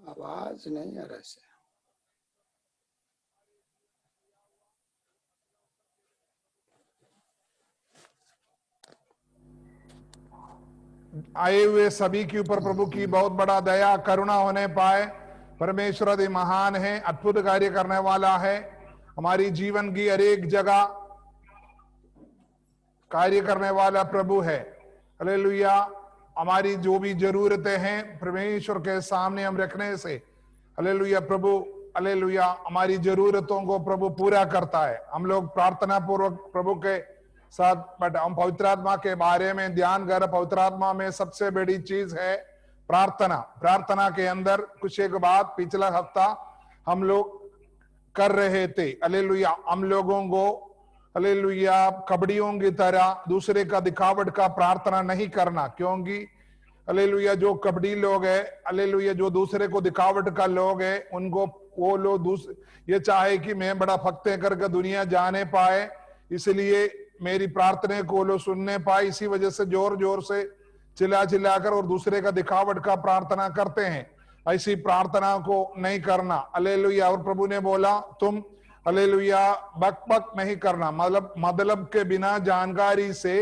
आवाज नहीं आ रहा है। आए हुए सभी के ऊपर प्रभु की बहुत बड़ा दया करुणा होने पाए। परमेश्वर अति महान है, अद्भुत कार्य करने वाला है, हमारी जीवन की हर एक जगह कार्य करने वाला प्रभु है। हालेलुया। हमारी जो भी जरूरतें हैं परमेश्वर के सामने हम रखने से हालेलुया प्रभु हालेलुया हमारी जरूरतों को प्रभु पूरा करता है। हम लोग प्रार्थना पूर्वक प्रभु के साथ बट हम पवित्र आत्मा के बारे में ध्यान कर। पवित्र आत्मा में सबसे बड़ी चीज है प्रार्थना। प्रार्थना के अंदर कुछ एक बात पिछला हफ्ता हम लोग कर रहे थे। हालेलुया। हम लोगों को हालेलुया कबड्डियों की तरह दूसरे का दिखावट का प्रार्थना नहीं करना, क्योंकि हालेलुया जो कबड्डी लोग है हालेलुया जो दूसरे को दिखावट का लोग है उनको वो लोग ये चाहे कि मैं बड़ा भक्तें करके दुनिया जाने पाए, इसलिए मेरी प्रार्थना को लोग सुनने पाए, इसी वजह से जोर जोर से चिल्ला चिल्लाकर और दूसरे का दिखावट का प्रार्थना करते हैं। ऐसी प्रार्थना को नहीं करना। हालेलुया। और प्रभु ने बोला तुम हालेलुया बक बक नहीं करना, मतलब के बिना जानकारी से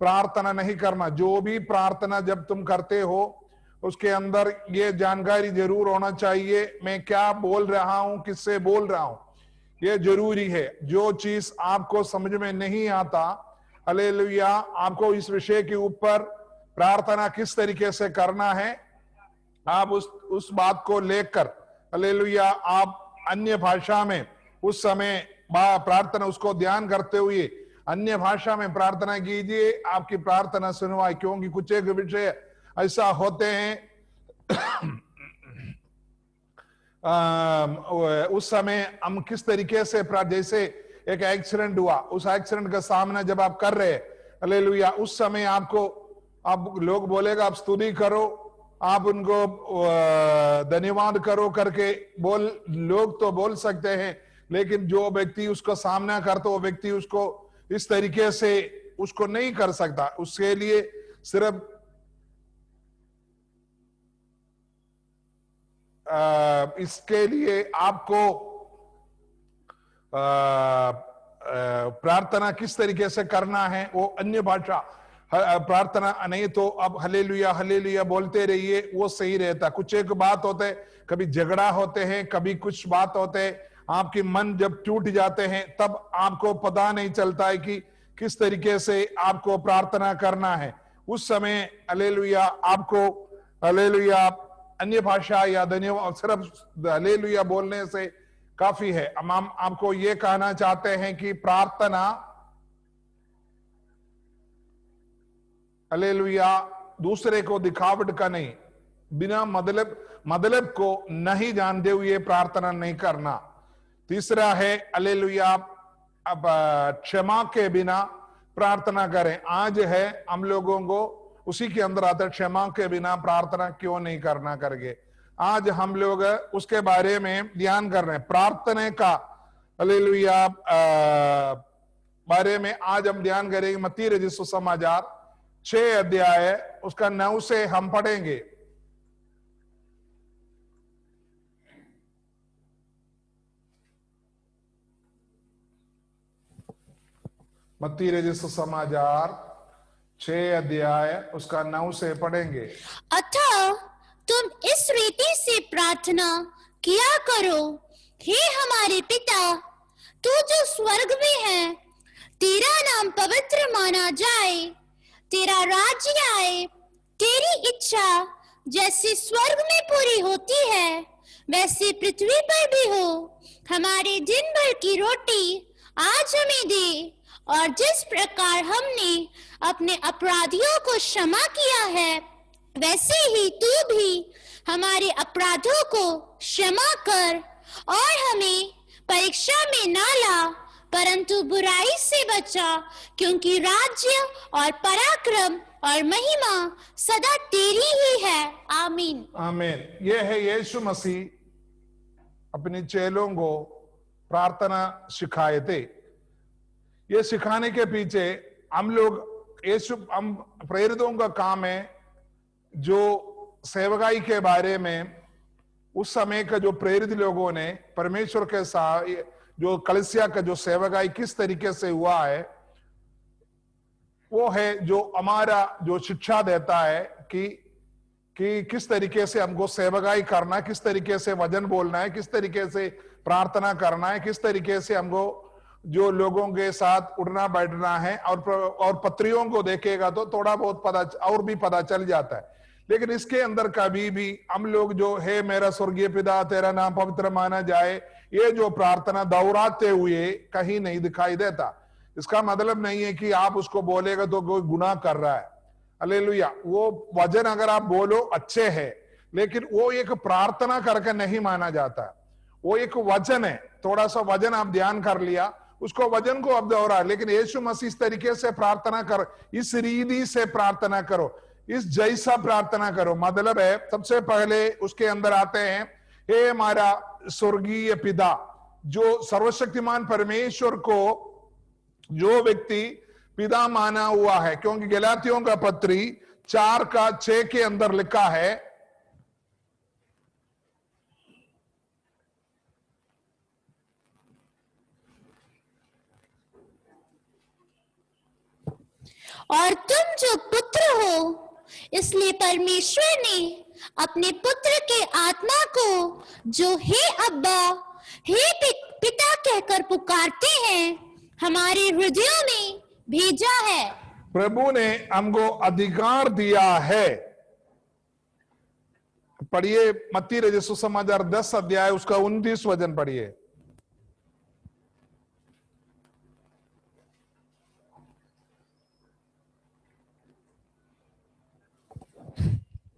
प्रार्थना नहीं करना। जो भी प्रार्थना जब तुम करते हो उसके अंदर ये जानकारी जरूर होना चाहिए, मैं क्या बोल रहा हूं, किससे बोल रहा हूं, ये जरूरी है। जो चीज आपको समझ में नहीं आता हालेलुया आपको इस विषय के ऊपर प्रार्थना किस तरीके से करना है, आप उस बात को लेकर हालेलुया आप अन्य भाषा में उस समय प्रार्थना उसको ध्यान करते हुए अन्य भाषा में प्रार्थना कीजिए, आपकी प्रार्थना सुनवाई। क्योंकि कुछ एक विषय ऐसा होते हैं उस समय हम किस तरीके से जैसे एक एक्सीडेंट हुआ, उस एक्सीडेंट का सामना जब आप कर रहे हालेलुया उस समय आपको आप लोग बोलेगा आप स्तुति करो, आप उनको धन्यवाद करो करके लोग तो बोल सकते हैं, लेकिन जो व्यक्ति उसका सामना करता वो व्यक्ति उसको इस तरीके से उसको नहीं कर सकता। उसके लिए सिर्फ इसके लिए आपको प्रार्थना किस तरीके से करना है वो अन्य भाषा प्रार्थना नहीं तो अब हालेलुया हालेलुया बोलते रहिए, वो सही रहता। कुछ एक बात होते कभी झगड़ा होते हैं, कभी कुछ बात होते हैं, आपके मन जब टूट जाते हैं तब आपको पता नहीं चलता है कि किस तरीके से आपको प्रार्थना करना है। उस समय हालेलुया आपको हालेलुया अन्य भाषा या धन्यवाद सिर्फ हालेलुया बोलने से काफी है। हम आपको ये कहना चाहते हैं कि प्रार्थना हालेलुया दूसरे को दिखावट का नहीं, बिना मतलब को नहीं जानते हुए प्रार्थना नहीं करना। तीसरा है हालेलुया अब क्षमा के बिना प्रार्थना करें। आज है हम लोगों को उसी के अंदर आता है क्षमा के बिना प्रार्थना क्यों नहीं करना करके। आज हम लोग उसके बारे में ध्यान कर रहे हैं। प्रार्थना का हालेलुया बारे में आज हम ध्यान करेंगे। मत्ती रचित सुसमाचार 6 अध्याय उसका 9 से हम पढ़ेंगे। मत्ती रचित सुसमाचार 6 अध्याय उसका 9 से पढ़ेंगे। अतः तुम इस रीति से प्रार्थना किया करो, हे हमारे पिता तू जो स्वर्ग में है, तेरा नाम पवित्र माना जाए, तेरा राज्य आए, तेरी इच्छा जैसे स्वर्ग में पूरी होती है वैसे पृथ्वी पर भी हो। हमारे दिन भर की रोटी आज हमें दे, और जिस प्रकार हमने अपने अपराधियों को क्षमा किया है वैसे ही तू भी हमारे अपराधों को क्षमा कर, और हमें परीक्षा में ना ला परंतु बुराई से बचा, क्योंकि राज्य और पराक्रम और महिमा सदा तेरी ही है। आमीन आमीन। यह है यीशु मसीह अपने चेलों को प्रार्थना सिखाए थे। ये सिखाने के पीछे हम लोग यीशु हम प्रेरितों का काम है जो सेवकाई के बारे में उस समय का जो प्रेरित लोगों ने परमेश्वर के साथ जो कलीसिया का जो सेवकाई किस तरीके से हुआ है, वो है जो हमारा जो शिक्षा देता है कि किस तरीके से हमको सेवकाई करना है, किस तरीके से वचन बोलना है, किस तरीके से प्रार्थना करना है, किस तरीके से हमको जो लोगों के साथ उठना बैठना है। और पत्रियों को देखेगा तो थोड़ा बहुत पता चल जाता है। लेकिन इसके अंदर कभी भी हम लोग जो है मेरा स्वर्गीय पिता तेरा नाम पवित्र माना जाए, ये जो प्रार्थना दोहराते हुए कहीं नहीं दिखाई देता। इसका मतलब नहीं है कि आप उसको बोलेगा तो कोई गुनाह कर रहा है। हालेलुया। वो वचन अगर आप बोलो अच्छे है, लेकिन वो एक प्रार्थना करके नहीं माना जाता। वो एक वचन है, थोड़ा सा वचन आप ध्यान कर लिया, उसको वचन को अब दोहरा। लेकिन यीशु मसीह इस तरीके से प्रार्थना कर, इस रीति से प्रार्थना करो, इस जैसा प्रार्थना करो। मतलब है सबसे पहले उसके अंदर आते हैं, हे हमारा स्वर्गीय पिता। जो सर्वशक्तिमान परमेश्वर को जो व्यक्ति पिता माना हुआ है, क्योंकि गलातियों का पत्री 4:6 के अंदर लिखा है, और तुम जो पुत्र हो, इसलिए परमेश्वर ने अपने पुत्र के आत्मा को जो हे अब्बा हे पिता कहकर पुकारते हैं, हमारे हृदयों में भेजा है। प्रभु ने हमको अधिकार दिया है। पढ़िए मत्ती रचित सुसमाचार 10 अध्याय उसका 29 वचन पढ़िए।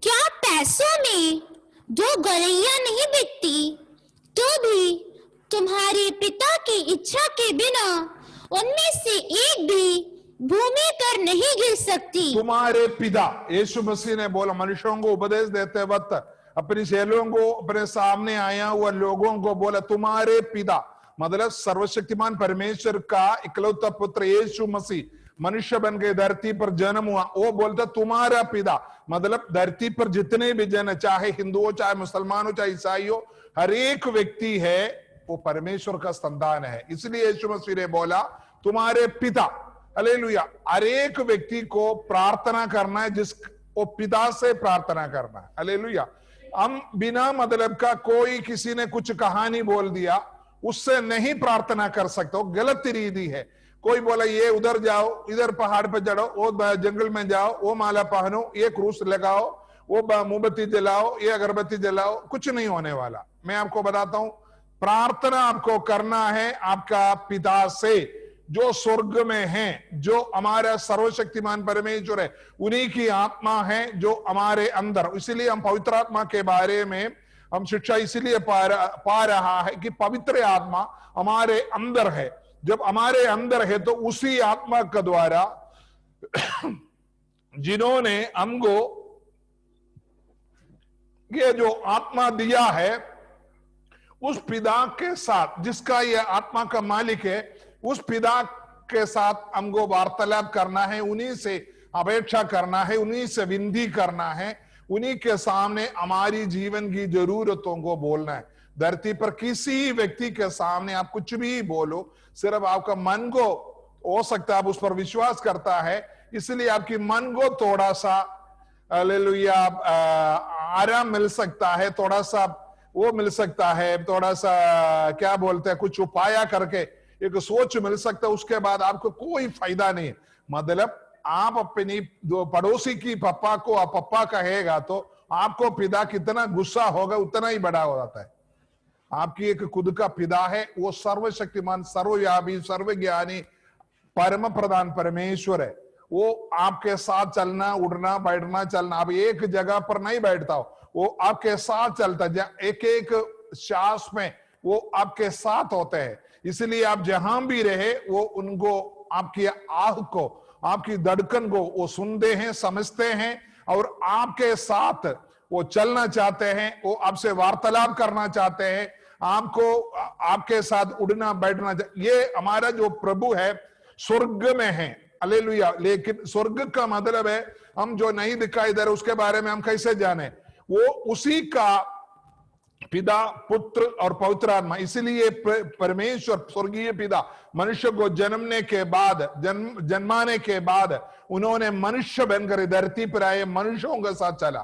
क्या पैसों में दो गलैया नहीं बिकती, तो भी तुम्हारे पिता की इच्छा के बिना उनमें से एक भी भूमि पर नहीं गिर सकती। तुम्हारे पिता, यीशु मसीह ने बोला, मनुष्यों को उपदेश देते वक्त अपनी चेलों को, अपने सामने आया हुआ लोगों को बोला तुम्हारे पिता, मतलब सर्वशक्तिमान परमेश्वर का इकलौता पुत्र यीशु मसीह मनुष्य बन के धरती पर जन्म हुआ। वो बोलता तुम्हारा पिता, मतलब धरती पर जितने भी जन, चाहे हिंदू हो, चाहे मुसलमान हो, चाहे ईसाई हो, हर एक व्यक्ति है वो परमेश्वर का संतान है। इसलिए यीशु मसीह ने बोला तुम्हारे पिता। हालेलुया। हर एक व्यक्ति को प्रार्थना करना है, जिस वो पिता से प्रार्थना करना है। हालेलुया। हम बिना मतलब का कोई किसी ने कुछ कहानी बोल दिया उससे नहीं प्रार्थना कर सकते, वो गलत रीति है। कोई बोला ये उधर जाओ, इधर पहाड़ पर चढ़ो, वो जंगल में जाओ, वो माला पहनो, ये क्रूस लगाओ, वो मोमबत्ती जलाओ, ये अगरबत्ती जलाओ, कुछ नहीं होने वाला। मैं आपको बताता हूं, प्रार्थना आपको करना है आपका पिता से जो स्वर्ग में है, जो हमारा सर्वशक्तिमान परमेश्वर है, उन्हीं की आत्मा है जो हमारे अंदर। इसलिए हम पवित्र आत्मा के बारे में हम शिक्षा इसीलिए पा रहा है कि पवित्र आत्मा हमारे अंदर है। जब हमारे अंदर है तो उसी आत्मा के द्वारा जिन्होंने हमको ये जो आत्मा दिया है, उस पिता के साथ, जिसका ये आत्मा का मालिक है, उस पिता के साथ हमको वार्तालाप करना है, उन्हीं से अपेक्षा करना है, उन्हीं से विनती करना है, उन्हीं के सामने हमारी जीवन की जरूरतों को बोलना है। धरती पर किसी व्यक्ति के सामने आप कुछ भी बोलो, सिर्फ आपका मन को हो सकता है आप उस पर विश्वास करता है, इसलिए आपकी मन को थोड़ा सा हालेलुया आराम मिल सकता है, थोड़ा सा वो मिल सकता है, थोड़ा सा क्या बोलते हैं, कुछ उपाय करके एक सोच मिल सकता है। उसके बाद आपको कोई फायदा नहीं। मतलब आप अपनी पड़ोसी की पप्पा को आप पप्पा कहेगा तो आपको पिता कितना गुस्सा होगा उतना ही बड़ा हो जाता है। आपकी एक खुद का पिता है, वो सर्वशक्तिमान, सर्वव्यापी, सर्वज्ञानी, परम प्रधान परमेश्वर है। वो आपके साथ चलना, उड़ना, बैठना, चलना, आप एक जगह पर नहीं बैठता हो, वो आपके साथ चलता है। एक एक श्वास में वो आपके साथ होते हैं। इसलिए आप जहां भी रहे वो उनको, आपकी आह को, आपकी धड़कन को वो सुनते हैं, समझते हैं और आपके साथ वो चलना चाहते हैं, वो आपसे वार्तालाप करना चाहते हैं, आपको आपके साथ उड़ना बैठना। ये हमारा जो प्रभु है स्वर्ग में है। हालेलुया। लेकिन स्वर्ग का मतलब है हम जो नहीं दिखाई दे रहे उसके बारे में हम कैसे जाने, वो उसी का पिता, पुत्र और पवित्र आत्मा। इसीलिए परमेश्वर स्वर्गीय पिता मनुष्य को जन्मने के बाद, जन्माने के बाद उन्होंने मनुष्य बनकर धरती पर आए, मनुष्यों के साथ चला,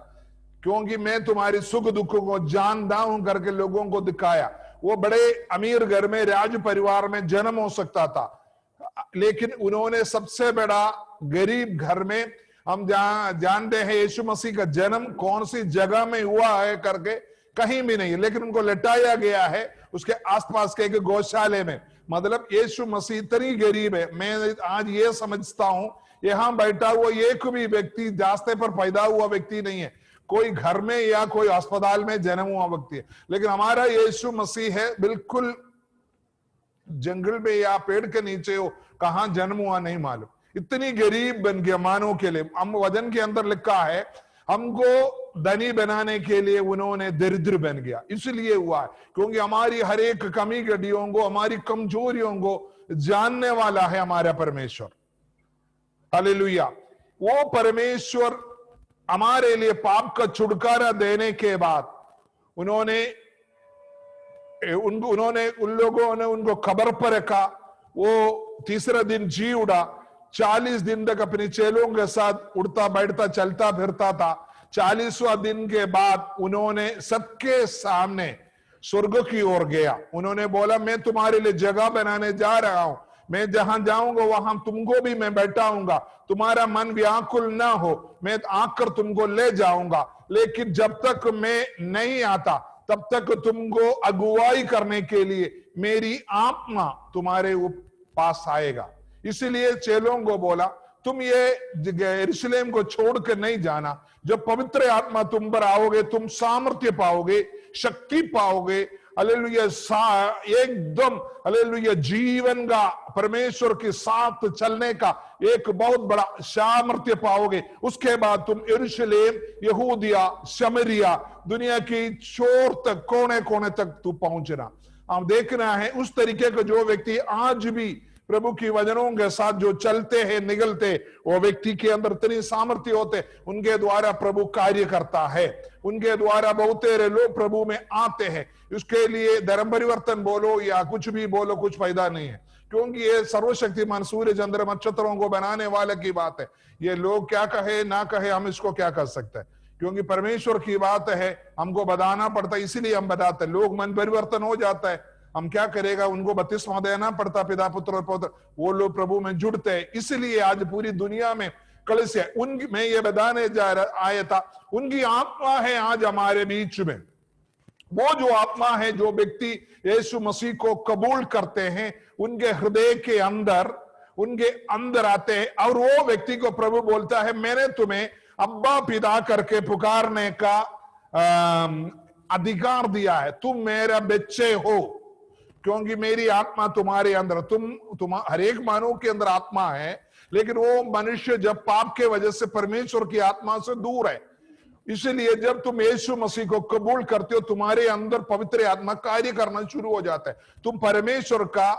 क्योंकि मैं तुम्हारी सुख दुख को जानता हूं करके लोगों को दिखाया। वो बड़े अमीर घर में, राज परिवार में जन्म हो सकता था, लेकिन उन्होंने सबसे बड़ा गरीब घर में, हम जानते हैं यीशु मसीह का जन्म कौन सी जगह में हुआ है करके, कहीं भी नहीं, लेकिन उनको लटाया गया है उसके आसपास के एक गौशाले में। मतलब यीशु मसीह इतनी गरीब है। मैं आज ये समझता हूं, यहां बैठा हुआ एक भी व्यक्ति रास्ते पर पैदा हुआ व्यक्ति नहीं है, कोई घर में या कोई अस्पताल में जन्म हुआ व्यक्ति है, लेकिन हमारा यीशु मसीह है बिल्कुल जंगल में या पेड़ के नीचे हो, कहां जन्म हुआ नहीं मालूम, इतनी गरीब बन गया मानव के लिए। हम वजन के अंदर लिखा है हमको धनी बनाने के लिए उन्होंने दरिद्र बन गया, इसलिए हुआ है क्योंकि हमारी हर एक कमी गड्डियों को, हमारी कमजोरियों को जानने वाला है हमारा परमेश्वर। हालेलुया। वो परमेश्वर हमारे लिए पाप का छुटकारा देने के बाद उन्होंने उन लोगों ने उनको खबर पर रखा। वो तीसरा दिन जी उड़ा, 40 दिन तक अपने चेलों के साथ उड़ता बैठता चलता फिरता था। 40वां दिन के बाद उन्होंने सबके सामने स्वर्ग की ओर गया। उन्होंने बोला मैं तुम्हारे लिए जगह बनाने जा रहा हूं, मैं जहां जाऊंगा वहां तुमको भी मैं बैठाऊंगा, तुम्हारा मन व्याकुल ना हो, मैं आकर तुमको ले जाऊंगा, लेकिन जब तक मैं नहीं आता तब तक तुमको अगुवाई करने के लिए मेरी आत्मा तुम्हारे पास आएगा। इसीलिए चेलों को बोला तुम ये यरूशलेम को छोड़कर नहीं जाना, जब पवित्र आत्मा तुम पर आओगे तुम सामर्थ्य पाओगे, शक्ति पाओगे, हालेलुया, एकदम हालेलुया जीवन का परमेश्वर के साथ चलने का एक बहुत बड़ा सामर्थ्य पाओगे। उसके बाद तुम यरूशलेम, यहूदिया, शमरिया, दुनिया की छोर तक, कोने कोने तक तू पहुंचना। हम देखना है उस तरीके का जो व्यक्ति आज भी प्रभु की वचनों के साथ जो चलते हैं, निगलते, वो व्यक्ति के अंदर इतनी सामर्थ्य होते, उनके द्वारा प्रभु कार्य करता है, उनके द्वारा बहुत लोग प्रभु में आते हैं। उसके लिए धर्म परिवर्तन बोलो या कुछ भी बोलो, कुछ फायदा नहीं है, क्योंकि ये सर्वशक्तिमान सूर्य चंद्र नक्षत्रों को बनाने वाले की बात है। ये लोग क्या कहे ना कहे, हम इसको क्या कर सकते हैं, क्योंकि परमेश्वर की बात है, हमको बताना पड़ता है, इसीलिए हम बताते हैं। लोग मन परिवर्तन हो जाता है, हम क्या करेगा, उनको बपतिस्मा देना पड़ता, पिता पुत्र और पवित्र, वो लोग प्रभु में जुड़ते हैं। इसलिए आज पूरी दुनिया में कलीसिया, उनकी मैं ये बताने आया था, उनकी आत्मा है आज हमारे बीच में। वो जो आत्मा है, जो व्यक्ति यीशु मसीह को कबूल करते हैं, उनके हृदय के अंदर, उनके अंदर आते हैं, और वो व्यक्ति को प्रभु बोलता है मैंने तुम्हें अब्बा पिता करके पुकारने का अधिकार दिया है, तुम मेरा बच्चे हो, क्योंकि मेरी आत्मा तुम्हारे अंदर। तुम हर एक मानव के अंदर आत्मा है, लेकिन वो मनुष्य जब पाप के वजह से परमेश्वर की आत्मा से दूर है, इसलिए जब तुम यीशु मसीह को कबूल करते हो, तुम्हारे अंदर पवित्र आत्मा कार्य करना शुरू हो जाता है, तुम परमेश्वर का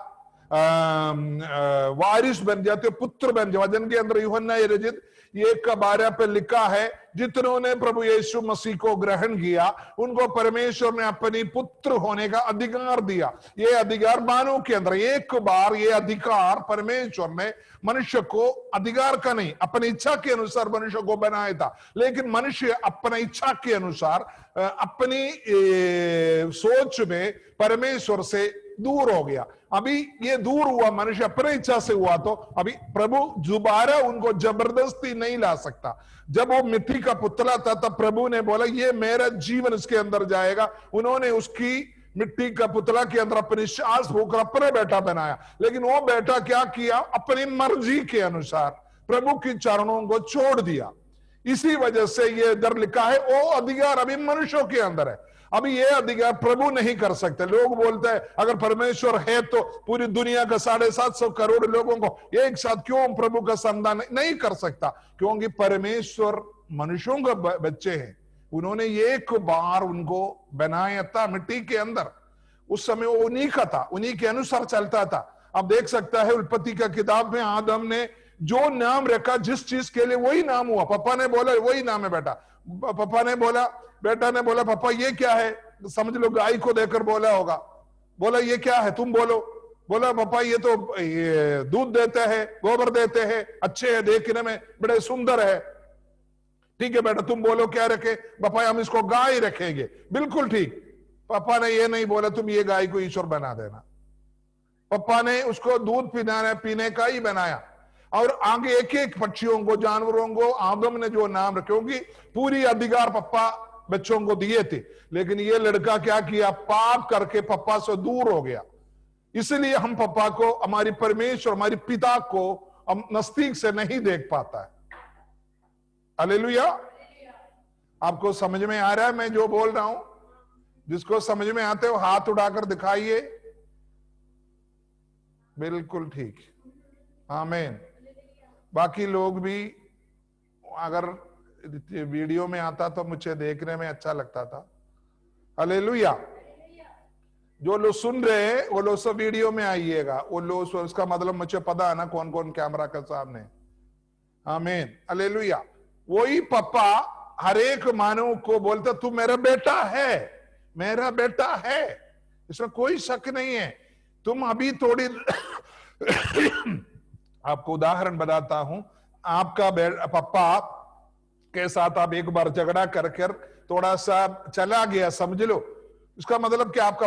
वारिस बन जाते हो, पुत्र बन जाते। वचन के अंदर यूहन्ना रचित 1:12 पे लिखा है, जितनों ने प्रभु यीशु मसीह को ग्रहण किया उनको परमेश्वर ने अपनी पुत्र होने का अधिकार दिया। ये अधिकार मानव के अंदर, एक बार ये अधिकार परमेश्वर ने मनुष्य को, अधिकार का नहीं, अपनी इच्छा के अनुसार मनुष्य को बनाया था, लेकिन मनुष्य अपनी इच्छा के अनुसार, अपनी सोच में परमेश्वर से दूर हो गया। अभी ये दूर हुआ मनुष्य अपनी इच्छा से हुआ, तो अभी प्रभु दोबारा उनको जबरदस्ती नहीं ला सकता। जब वो मिट्टी का पुतला था तब प्रभु ने बोला ये मेरा जीवन इसके अंदर जाएगा। उन्होंने उसकी मिट्टी का पुतला के अंदर अपनी सांस फूंक अपने बेटा बनाया, लेकिन वो बेटा क्या किया, अपनी मर्जी के अनुसार प्रभु की चरणों को छोड़ दिया। इसी वजह से ये इधर लिखा है वो अधिकार अभी मनुष्यों के अंदर है, अभी ये अधिकार प्रभु नहीं कर सकते। लोग बोलते हैं अगर परमेश्वर है तो पूरी दुनिया का 750 करोड़ लोगों को एक साथ क्यों प्रभु का संधान नहीं कर सकता, क्योंकि परमेश्वर मनुष्यों के बच्चे हैं। उन्होंने एक बार उनको बनाया था मिट्टी के अंदर, उस समय वो उन्हीं का था, उन्हीं के अनुसार चलता था। अब देख सकता है उत्पत्ति का किताब में आदम ने जो नाम रखा जिस चीज के लिए वही नाम हुआ। पापा ने बोला वही नाम है बेटा। पापा ने बोला, बेटा ने बोला पापा ये क्या है, समझ लो गाय को देकर बोला होगा, बोला ये क्या है तुम बोलो, बोला पापा ये तो ये दूध देते हैं, गोबर देते हैं, अच्छे है, देखने में बड़े सुंदर है। ठीक है बेटा तुम बोलो क्या रखे, पापा हम इसको गाय रखेंगे। बिल्कुल ठीक। पापा ने ये नहीं बोला तुम ये गाय को ईश्वर बना देना। पापा ने उसको दूध पीने का ही बनाया। और आगे एक एक पक्षियों को, जानवरों को आदम ने जो नाम रखे, क्योंकि पूरी अधिकार पापा बच्चों को दिए थे, लेकिन ये लड़का क्या किया, पाप करके पापा से दूर हो गया। इसलिए हम पापा को, हमारी परमेश्वर, हमारी पिता को हम नजदीक से नहीं देख पाता है। हालेलुया। आपको समझ में आ रहा है मैं जो बोल रहा हूं? जिसको समझ में आते हो हाथ उठाकर दिखाइए। बिल्कुल ठीक, आमीन। बाकी लोग भी, अगर वीडियो में आता तो मुझे देखने में अच्छा लगता था। हालेलुया। जो लोग सुन रहे हैं वो लोग सब वीडियो में आइएगा, वो लोग, उसका मतलब मुझे पता है ना कौन कौन कैमरा के सामने। आमीन, हालेलुया। वही पापा हर एक मानव को बोलता तू मेरा बेटा है, मेरा बेटा है, इसमें कोई शक नहीं है। तुम अभी थोड़ी आपको उदाहरण बताता हूं। आपका पापा के साथ आप एक बार झगड़ा कर थोड़ा सा चला गया, समझ लो, इसका मतलब कि आपका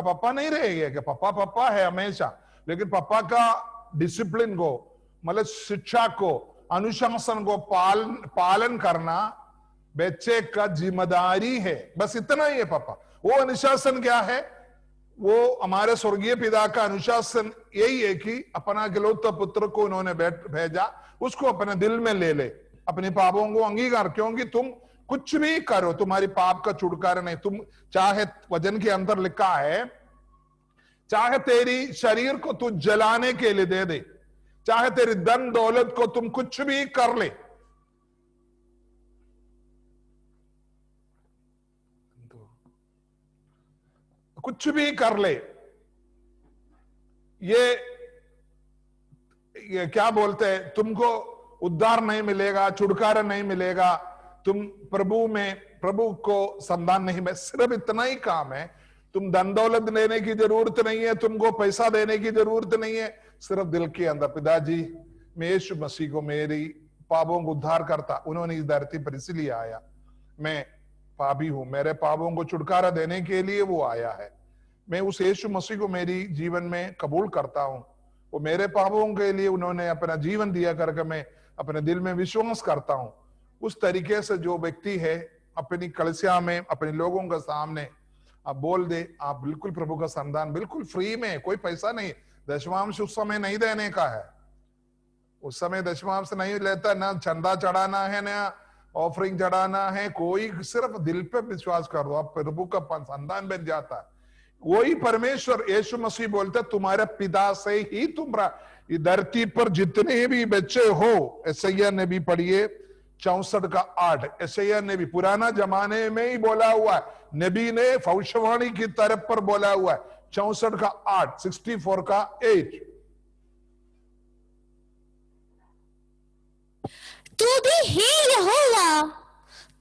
पापा नहीं रहेगा। कि पापा है हमेशा, लेकिन पापा का डिसिप्लिन को, मतलब शिक्षा को, अनुशासन को पालन करना बच्चे का जिम्मेदारी है। बस इतना ही है पापा। वो अनुशासन क्या है? वो हमारे स्वर्गीय पिता का अनुशासन यही है कि अपना इकलौता पुत्र को उन्होंने भेजा, उसको अपने दिल में ले ले, अपने पापों को अंगीकार। क्योंकि तुम कुछ भी करो, तुम्हारी पाप का छुटकारा नहीं। तुम चाहे, वचन के अंदर लिखा है, चाहे तेरी शरीर को तू जलाने के लिए दे दे, चाहे तेरी धन दौलत को तुम कुछ भी कर ले, कुछ भी कर ले, ये क्या बोलते हैं, तुमको उद्धार नहीं मिलेगा, छुटकारा नहीं मिलेगा, तुम प्रभु को संतान नहीं में। सिर्फ इतना ही काम है। तुम धन दौलत देने की जरूरत नहीं है, तुमको पैसा देने की जरूरत नहीं है। सिर्फ दिल के अंदर, पिताजी मैं यीशु मसीह को मेरी पापों को उद्धार करता, उन्होंने इस धरती पर इसलिए आया, मैं पापी हूं, मेरे पापों को छुटकारा देने के लिए वो आया है। मैं उस यीशु मसीह को मेरी जीवन में कबूल करता हूं, वो मेरे पापों के लिए उन्होंने अपना जीवन दिया करके मैं अपने दिल में विश्वास करता हूं। उस तरीके से जो व्यक्ति है अपनी कलीसिया में, अपने लोगों के सामने आप बोल दे, आप बिल्कुल प्रभु का संतान, बिल्कुल फ्री में, कोई पैसा नहीं, दशमांश उस समय नहीं देने का है, उस समय दशमांश नहीं लेता, ना चंदा चढ़ाना है, ना ऑफरिंग चढ़ाना है, कोई सिर्फ दिल पे विश्वास कर दो, आप प्रभु का संतान बन जाता है। वही परमेश्वर यीशु मसीह बोलते तुम्हारे पिता से ही तुम धरती पर जितने भी बच्चे हो, यशायाह ने भी पढ़िए 64:8, यशायाह ने भी पुराना जमाने में ही बोला हुआ है, नबी ने भविष्यवाणी की तरफ पर बोला हुआ है, 64:8, 64:8। तू भी हे यहोवा,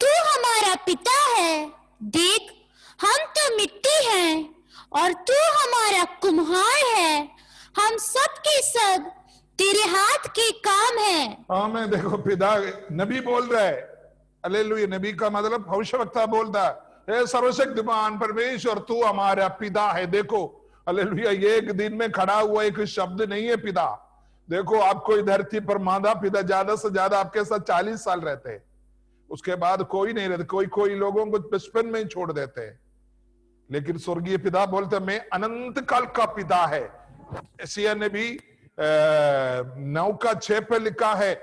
तू हमारा पिता है, देख हम तो मिट्टी हैं और तू हमारा कुम्हार है, हम सब के सब तेरे हाथ के काम है। आमीन। देखो पिता, नबी बोल रहा है, हालेलुया। नबी का मतलब भविष्यवक्ता बोलता है, हे सर्वशक्तिमान परमेश्वर तू हमारा पिता है। देखो हालेलुया, ये एक दिन में खड़ा हुआ एक शब्द नहीं है पिता। देखो आपको इस धरती पर माता पिता ज्यादा से ज्यादा आपके साथ 40 साल रहते हैं, उसके बाद कोई नहीं रहते, कोई लोगों को बचपन में ही छोड़ देते हैं, लेकिन स्वर्गीय पिता बोलते मैं अनंत काल का पिता है। यशायाह ने भी 9:6 पे लिखा है।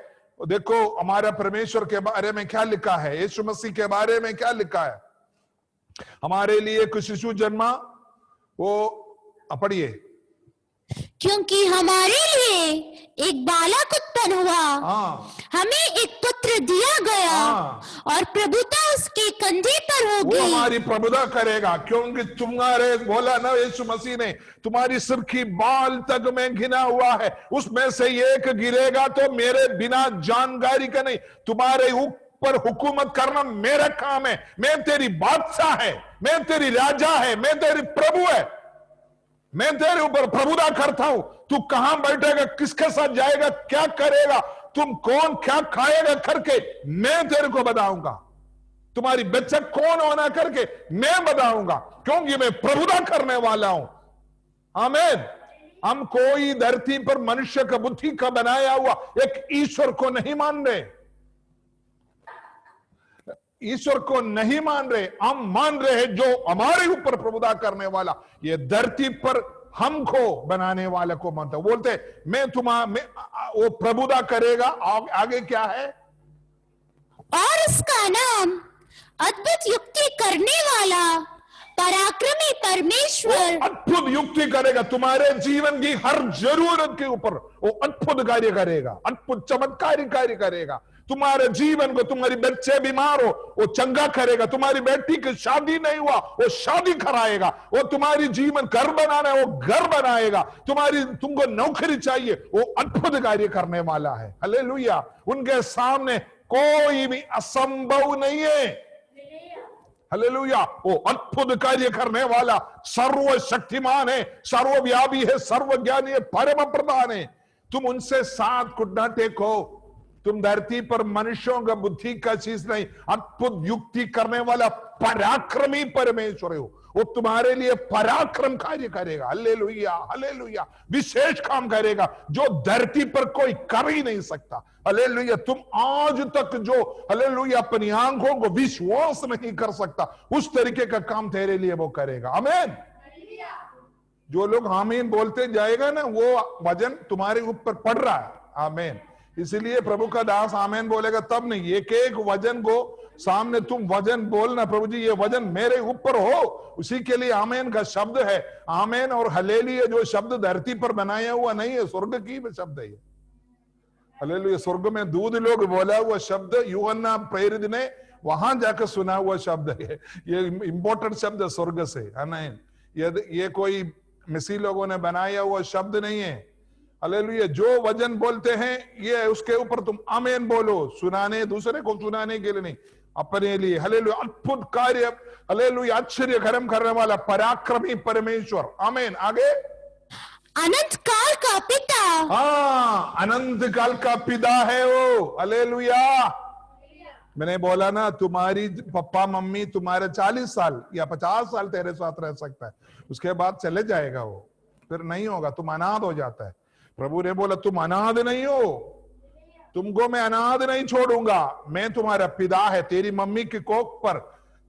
देखो हमारा परमेश्वर के बारे में क्या लिखा है, यीशु मसीह के बारे में क्या लिखा है, हमारे लिए कुछ शिशु जन्मा, वो पढ़िए, क्योंकि हमारे लिए एक बालक उत्पन्न हुआ, हमें एक पुत्र दिया गया और प्रभुता उसके कंधे पर वो होगी। हमारी प्रभुता करेगा, क्योंकि तुम्हारे, बोला ना यीशु मसीह ने, तुम्हारी सिर की बाल तक में घिना हुआ है, उसमें से एक गिरेगा तो मेरे बिना जानकारी का नहीं। तुम्हारे ऊपर हुकूमत करना मेरा काम है। मैं तेरी बादशाह है, मैं तेरी राजा है, मैं तेरी प्रभु है, मैं तेरे ऊपर प्रभुता करता हूं। तू कहां बैठेगा, किसके साथ जाएगा, क्या करेगा, तुम कौन क्या खाएगा करके मैं तेरे को बताऊंगा। तुम्हारी बच्चा कौन होना करके मैं बताऊंगा, क्योंकि मैं प्रभुता करने वाला हूं। आमीन। हम कोई धरती पर मनुष्य का बुद्धि का बनाया हुआ एक ईश्वर को नहीं मान रहे, ईश्वर को नहीं मान रहे। हम मान रहे हैं जो हमारे ऊपर प्रभुता करने वाला, ये धरती पर हमको बनाने वाले को मानता। बोलते मैं वो प्रभुता करेगा। आगे क्या है? और उसका नाम अद्भुत युक्ति करने वाला, पराक्रमी परमेश्वर। अद्भुत युक्ति करेगा, तुम्हारे जीवन की हर जरूरत के ऊपर वो अद्भुत कार्य करेगा, अद्भुत चमत्कारी कार्य करेगा। तुम्हारे जीवन को, तुम्हारी बच्चे बीमार हो वो चंगा करेगा, तुम्हारी बेटी की शादी नहीं हुआ वो शादी कराएगा, वो तुम्हारी जीवन घर बनाना है वो घर बनाएगा, तुमको नौकरी चाहिए वो अद्भुत कार्य करने वाला है। हालेलुया। उनके सामने कोई भी असंभव नहीं है। हालेलुया। वो अद्भुत कार्य करने वाला सर्वशक्तिमान है, सर्वव्यापी है, सर्वज्ञानी है, परम प्रधान है। तुम उनसे साथ घुटना टेको। तुम धरती पर मनुष्यों का बुद्धि का चीज नहीं, अद्भुत युक्ति करने वाला पराक्रमी परमेश्वर हो। वो तुम्हारे लिए पराक्रम कार्य करेगा। Hallelujah, hallelujah. विशेष काम करेगा जो धरती पर कोई कर ही नहीं सकता। हालेलुया। तुम आज तक जो हालेलुया अपनी आंखों को विश्वास नहीं कर सकता, उस तरीके का काम तेरे लिए वो करेगा। आमीन। जो लोग आमीन बोलते जाएगा ना, वो वजन तुम्हारे ऊपर पड़ रहा है। आमीन। इसलिए प्रभु का दास आमीन बोलेगा तब नहीं, एक एक वजन को सामने तुम वजन बोलना, प्रभु जी ये वजन मेरे ऊपर हो, उसी के लिए आमीन का शब्द है। आमीन और हलेलुया जो शब्द धरती पर बनाया हुआ नहीं है, स्वर्ग की शब्द है। हलेलुया। स्वर्ग में दूध लोग बोला हुआ शब्द यूहन्ना प्रेरित ने वहां जाकर सुना हुआ शब्द है। ये इंपोर्टेंट शब्द है स्वर्ग से। आमीन। ये कोई मसीह लोगों ने बनाया हुआ शब्द नहीं है। हालेलुया। जो वजन बोलते हैं ये उसके ऊपर तुम आमीन बोलो, सुनाने, दूसरे को सुनाने के लिए नहीं, अपने लिए। हालेलुया। अद्भुत कार्य, हालेलुया, आश्चर्य कर्म करने वाला पराक्रमी परमेश्वर। आमीन। आगे, अनंत काल का पिता। हाँ, अनंत काल का पिता है वो। हालेलुया। मैंने बोला ना, तुम्हारी पापा मम्मी तुम्हारे 40 साल या 50 साल तेरे साथ रह सकता है, उसके बाद चले जाएगा वो, फिर नहीं होगा, तुम अनाथ हो जाता है। प्रभु ने बोला तुम अनाथ नहीं हो, तुमको मैं अनाथ नहीं छोड़ूंगा, मैं तुम्हारा पिता है। तेरी मम्मी की कोख पर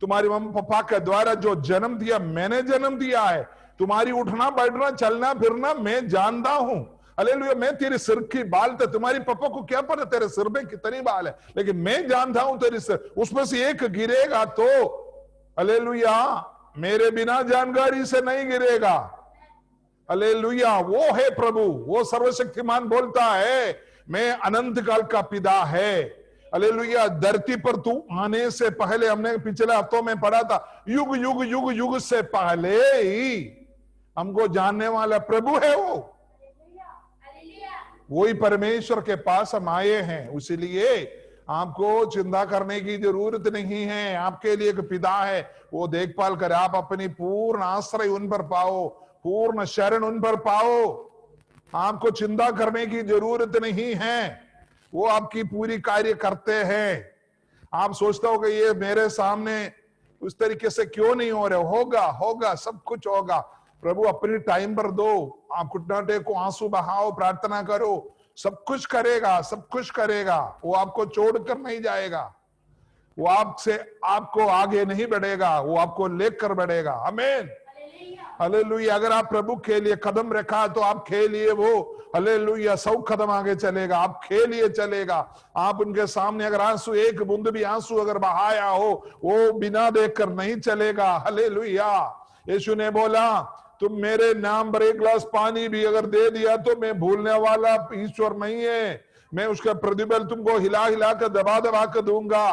तुम्हारी मम्मी पापा के द्वारा जो जन्म दिया, मैंने जन्म दिया है। तुम्हारी उठना बैठना चलना फिरना मैं जानता हूं। हालेलुया। मैं तेरे सिर की बाल थे, तुम्हारी पापा को क्या पता तेरे सिर में कितनी बाल है, लेकिन मैं जानता हूं तेरे सिर, उसमें से एक गिरेगा तो हालेलुया मेरे बिना जानकारी से नहीं गिरेगा। हालेलुया। वो है प्रभु, वो सर्वशक्तिमान बोलता है मैं अनंत काल का पिता है। हालेलुया। धरती पर तू आने से पहले, हमने पिछले हफ्तों में पढ़ा था, युग युग युग युग से पहले ही हमको जानने वाला प्रभु है वो। वही परमेश्वर के पास हम आए हैं, इसलिए आपको चिंता करने की जरूरत नहीं है। आपके लिए एक पिता है, वो देखभाल करे। आप अपनी पूर्ण आश्रय उन पर पाओ, पूर्ण शरण उन पर पाओ। आपको चिंता करने की जरूरत नहीं है, वो आपकी पूरी कार्य करते हैं। आप सोचते हो कि ये मेरे सामने उस तरीके से क्यों नहीं हो रहा, होगा होगा, सब कुछ होगा। प्रभु अपनी टाइम पर दो, आप घुटना टेको, आंसू बहाओ, प्रार्थना करो, सब कुछ करेगा, सब कुछ करेगा। वो आपको छोड़कर नहीं जाएगा, वो आपको आगे नहीं बढ़ेगा, वो आपको लेकर बढ़ेगा। आमीन। हालेलुया। अगर आप प्रभु के लिए कदम रखा तो आप के लिए वो हालेलुया 100 कदम आगे चलेगा, आप के लिए चलेगा। आप उनके सामने अगर आंसू, एक बूंद भी आंसू अगर बहाया हो, वो बिना देखकर नहीं चलेगा। हालेलुया। यीशु ने बोला तुम मेरे नाम पर एक गिलास पानी भी अगर दे दिया तो मैं भूलने वाला ईश्वर नहीं है, मैं उसका प्रतिफल तुमको हिला हिला कर दबा दबा कर दूंगा।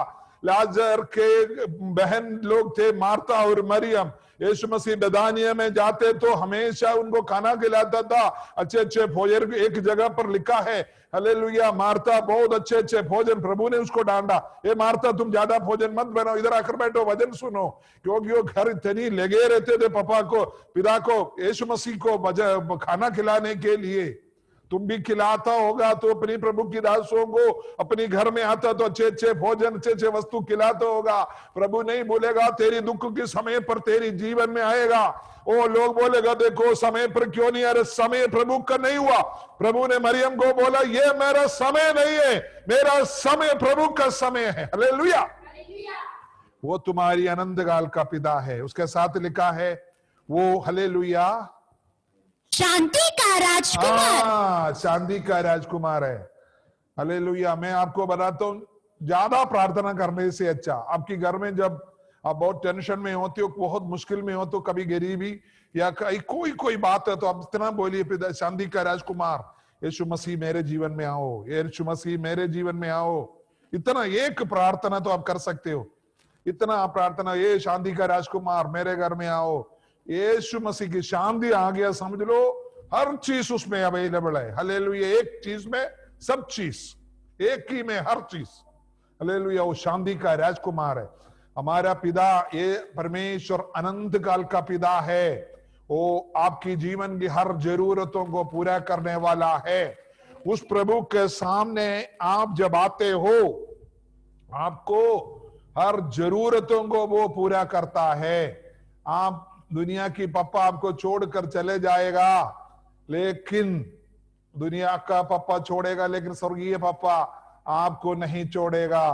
लाजर के बहन लोग थे, मार्था और मरियम। यीशु मसीह बेदानिया में जाते तो हमेशा उनको खाना खिलाता था, अच्छे अच्छे भोजन। एक जगह पर लिखा है, हालेलुया, मार्था बहुत अच्छे अच्छे भोजन, प्रभु ने उसको डांटा, ये मार्था तुम ज्यादा भोजन मत बनाओ, इधर आकर बैठो वचन सुनो। क्योंकि वो घर इतनी लगे रहते थे पापा को, पिता को, यीशु मसीह को खाना खिलाने के लिए। तुम भी खिलाता होगा तो अपनी प्रभु की दासों को, अपनी घर में आता तो अच्छे अच्छे भोजन, अच्छे अच्छे वस्तु खिलाता होगा। प्रभु नहीं बोलेगा तेरी दुख के समय पर तेरी जीवन में आएगा। ओ लोग बोलेगा देखो समय पर क्यों नहीं आ रहा, समय प्रभु का नहीं हुआ। प्रभु ने मरियम को बोला ये मेरा समय नहीं है, मेरा समय प्रभु का समय है। हालेलुया। वो तुम्हारी अनंत काल का पिता है। उसके साथ लिखा है वो, हालेलुया, शांति का राजकुमार। शांति का राजकुमार है। हालेलुया। मैं आपको बताता हूं, ज्यादा प्रार्थना करने से अच्छा, आपके घर में जब आप बहुत टेंशन में होते हो, बहुत मुश्किल में हो, तो कभी गरीबी या कोई बात है तो आप इतना बोलिए, पिता शांति का राजकुमार यीशु मसीह मेरे जीवन में आओ, यीशु मसीह मेरे जीवन में आओ। इतना एक प्रार्थना तो आप कर सकते हो, इतना प्रार्थना, ये शांति का राजकुमार मेरे घर में आओ। यीशु मसीह की शांति आ गया, समझ लो हर चीज उसमें अवेलेबल है। हालेलुया। एक चीज में सब चीज, एक ही में हर चीज। हालेलुया। वो शांति का राजकुमार है। हमारा पिता, ये परमेश्वर अनंत काल का पिता है। वो आपकी जीवन की हर जरूरतों को पूरा करने वाला है। उस प्रभु के सामने आप जब आते हो, आपको हर जरूरतों को वो पूरा करता है। आप दुनिया की पप्पा आपको छोड़कर चले जाएगा, लेकिन दुनिया का पप्पा छोड़ेगा, लेकिन स्वर्गीय पप्पा आपको नहीं छोड़ेगा।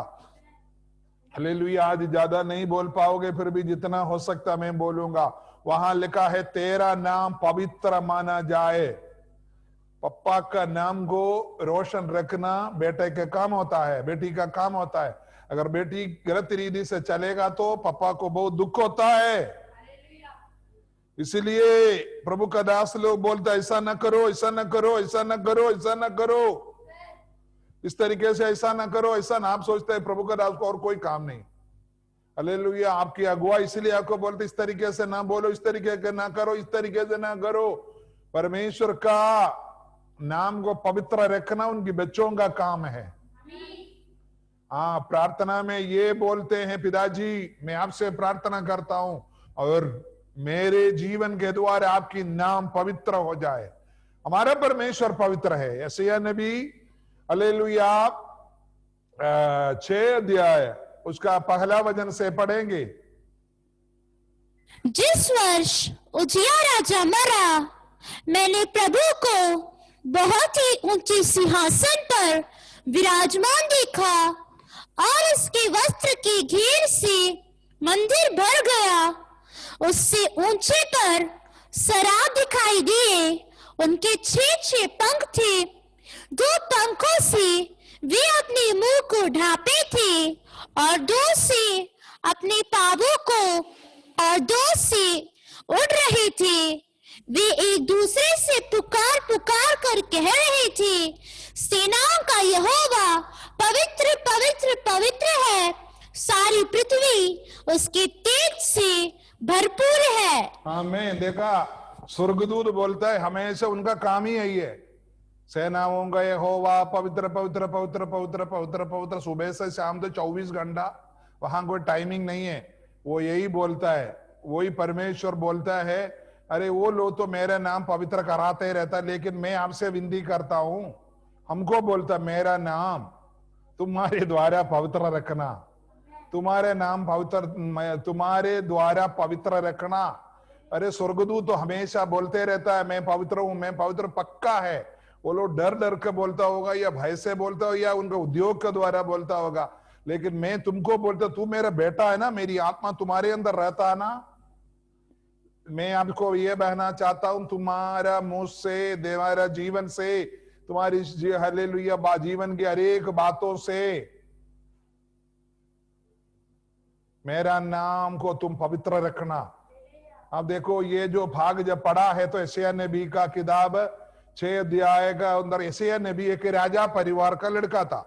हालेलुया। आज ज्यादा नहीं बोल पाओगे, फिर भी जितना हो सकता मैं बोलूंगा। वहां लिखा है तेरा नाम पवित्र माना जाए। पप्पा का नाम को रोशन रखना बेटे का काम होता है, बेटी का काम होता है। अगर बेटी गलत रीति से चलेगा तो पापा को बहुत दुख होता है। इसलिए प्रभु का दास लोग बोलता है ऐसा ना करो, ऐसा ना करो, ऐसा ना करो, ऐसा ना करो, इस तरीके से ऐसा ना करो, ऐसा ना। आप सोचते हैं प्रभु का दास को और कोई काम नहीं। हालेलुया। आपकी अगुआ इसलिए आपको बोलते इस तरीके से ना बोलो, इस तरीके से ना करो, इस तरीके से ना करो। परमेश्वर का नाम को पवित्र रखना उनके बच्चों का काम है। हाँ, प्रार्थना में ये बोलते हैं, पिताजी मैं आपसे प्रार्थना करता हूं और मेरे जीवन के द्वारा आपकी नाम पवित्र हो जाए। हमारा परमेश्वर पवित्र है। यशायाह नबी, हालेलुया, 6 अध्याय उसका पहला वचन से पढ़ेंगे। जिस वर्ष उजिया राजा मरा, मैंने प्रभु को बहुत ही ऊंचे सिंहासन पर विराजमान देखा और उसके वस्त्र की घेर से मंदिर भर गया। उससे ऊंचे पर सराब दिखाई दिए, उनके 6 पंख थे। 2 पंखों से वे अपने मुंह को ढांपे थे और 2 से अपने पांवों को और 2 से उड़ रहे थे। वे एक दूसरे से पुकार पुकार कर कह रहे थे, सेनाओं का यहोवा पवित्र पवित्र पवित्र है, सारी पृथ्वी उसके तेज से भरपूर है। आमीन। देखा, स्वर्गदूत बोलता है, हमेशा उनका काम ही यही है, सेनाओं का यहोवा पवित्र पवित्र पवित्र पवित्र पवित्र पवित्र। सुबह से शाम तक 24 घंटा, वहां कोई टाइमिंग नहीं है, वो यही बोलता है। वही परमेश्वर बोलता है, अरे वो लोग तो मेरा नाम पवित्र कराते ही रहता, लेकिन मैं आपसे विनती करता हूं, हमको बोलता मेरा नाम तुम्हारे द्वारा पवित्र रखना, तुम्हारे नाम पवित्र, तुम्हारे द्वारा पवित्र रखना। अरे स्वर्गदूत तो हमेशा बोलते रहता है मैं पवित्र हूं, मैं पवित्र, पक्का है। वो लोग डर डर के बोलता होगा या भय से बोलता हो या उनका उद्योग के द्वारा बोलता होगा, लेकिन मैं तुमको बोलता, तू मेरा बेटा है ना, मेरी आत्मा तुम्हारे अंदर रहता है ना। मैं आपको ये बहना चाहता हूं, तुम्हारा मुंह से, तुम्हारा जीवन से, तुम्हारी हालेलुया जीवन की हरेक बातों से मेरा नाम को तुम पवित्र रखना। अब देखो, ये जो भाग जब पढ़ा है तो यशायाह नबी का किताब 6 अध्याय का अंदर, यशायाह नबी एक राजा परिवार का लड़का था।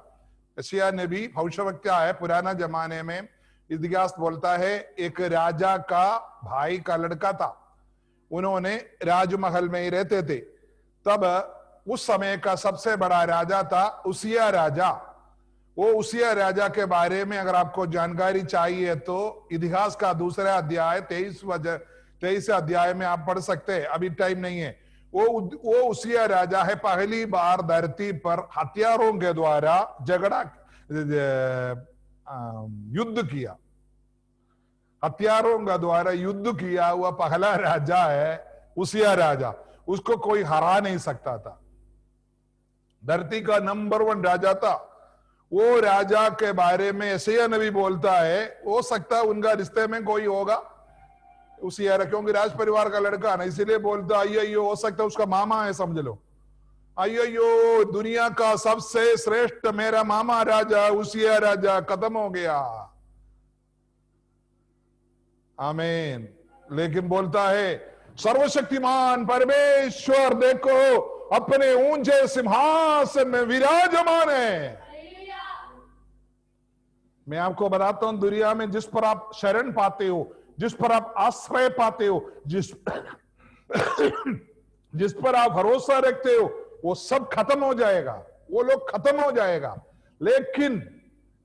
यशायाह नबी भविष्यवक्ता है पुराना जमाने में। इतिहास बोलता है एक राजा का भाई का लड़का था, उन्होंने राजमहल में ही रहते थे। तब उस समय का सबसे बड़ा राजा था उसिया राजा। वो उसिया राजा के बारे में अगर आपको जानकारी चाहिए तो इतिहास का दूसरा अध्याय 23 अध्याय में आप पढ़ सकते हैं, अभी टाइम नहीं है। वो उसिया राजा है, पहली बार धरती पर हथियारों के द्वारा युद्ध किया, हथियारों के द्वारा युद्ध किया हुआ पहला राजा है उसिया राजा। उसको कोई हरा नहीं सकता था, धरती का नंबर 1 राजा था। वो राजा के बारे में यशायाह नबी बोलता है, हो सकता है उनका रिश्ते में कोई होगा उसिया, क्योंकि राज परिवार का लड़का ना, इसीलिए बोलता अयो हो सकता है उसका मामा है, समझ लो। अयो दुनिया का सबसे श्रेष्ठ मेरा मामा राजा उसिया राजा खत्म हो गया, आमीन। लेकिन बोलता है सर्वशक्तिमान परमेश्वर देखो अपने ऊंचे सिंहासन में विराजमान है। मैं आपको बताता हूं, दुनिया में जिस पर आप शरण पाते हो, जिस पर आप आश्रय पाते हो, जिस पर आप भरोसा रखते हो, वो सब खत्म हो जाएगा, वो लोग खत्म हो जाएगा। लेकिन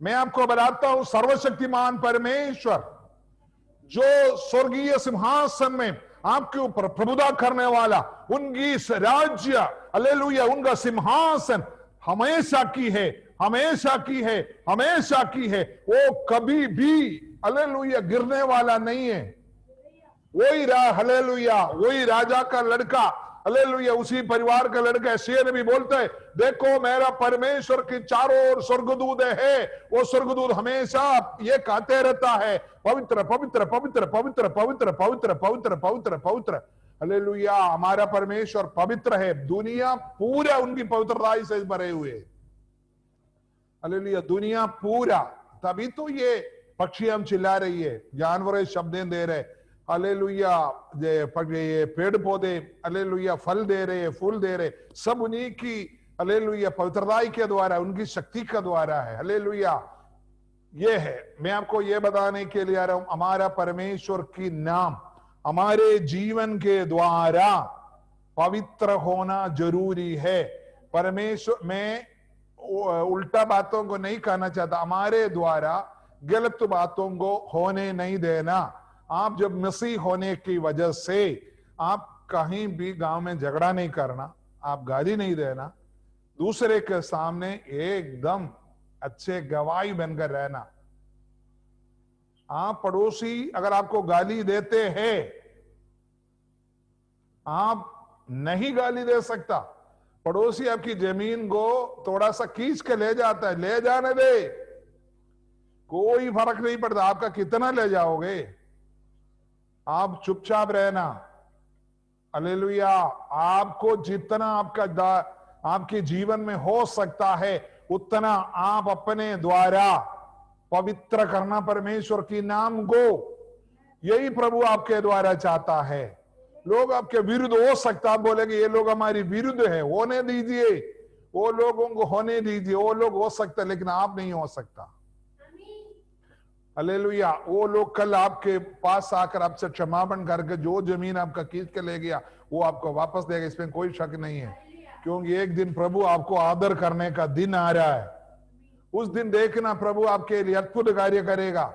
मैं आपको बताता हूं सर्वशक्तिमान परमेश्वर जो स्वर्गीय सिंहासन में आपके ऊपर प्रभुता करने वाला, उनकी राज्य हालेलुया, उनका सिंहासन हमेशा की है, हमेशा की है, हमेशा की है। वो कभी भी हालेलुया गिरने वाला नहीं है। वही हालेलुया, वही राजा का लड़का हालेलुया, उसी परिवार का लड़का यशायाह नबी बोलता है देखो मेरा परमेश्वर की चारों ओर स्वर्गदूत है। वो स्वर्गदूत हमेशा ये कहते रहता है पवित्र पवित्र पवित्र पवित्र पवित्र पवित्र पवित्र पवित्र पवित्र। हालेलुया, हमारा परमेश्वर पवित्र है, दुनिया पूरा उनकी पवित्रता से भरे हुए। हालेलुया, दुनिया पूरा। तभी तो ये पक्षी हम चिल्ला रही है, जानवर शब्दें दे रहे, हालेलुया, ये पेड़ पौधे हालेलुया फल दे रहे, फूल दे रहे, सब उन्हीं की हालेलुया पवित्रता के द्वारा, उनकी शक्ति का द्वारा है। हालेलुया, ये है। मैं आपको ये बताने के लिए आ रहा हूं, हमारा परमेश्वर की नाम हमारे जीवन के द्वारा पवित्र होना जरूरी है। परमेश्वर, मैं उल्टा बातों को नहीं कहना चाहता, हमारे द्वारा गलत बातों को होने नहीं देना। आप जब मसीह होने की वजह से आप कहीं भी गांव में झगड़ा नहीं करना, आप गाली नहीं देना, दूसरे के सामने एकदम अच्छे गवाही बनकर रहना। आप पड़ोसी अगर आपको गाली देते हैं, आप नहीं गाली दे सकता। पड़ोसी आपकी जमीन को थोड़ा सा खींच के ले जाता है, ले जाने दे, कोई फर्क नहीं पड़ता आपका कितना ले जाओगे, आप चुपचाप रहना। हालेलुया, आपको जितना आपके जीवन में हो सकता है उतना आप अपने द्वारा पवित्र करना परमेश्वर की नाम को। यही प्रभु आपके द्वारा चाहता है। लोग आपके विरुद्ध हो सकता, आप बोलेंगे ये लोग हमारी विरुद्ध है, होने दीजिए, वो लोगों को होने दीजिए, वो लोग हो सकता, लेकिन आप नहीं हो सकता। हालेलुया, वो लोग कल आपके पास आकर आपसे क्षमापण करके जो जमीन आपका खींच के ले गया वो आपको वापस देगा, इसमें कोई शक नहीं है। क्योंकि एक दिन प्रभु आपको आदर करने का दिन आ रहा है। उस दिन देखना प्रभु आपके लिए अद्भुत कार्य करेगा।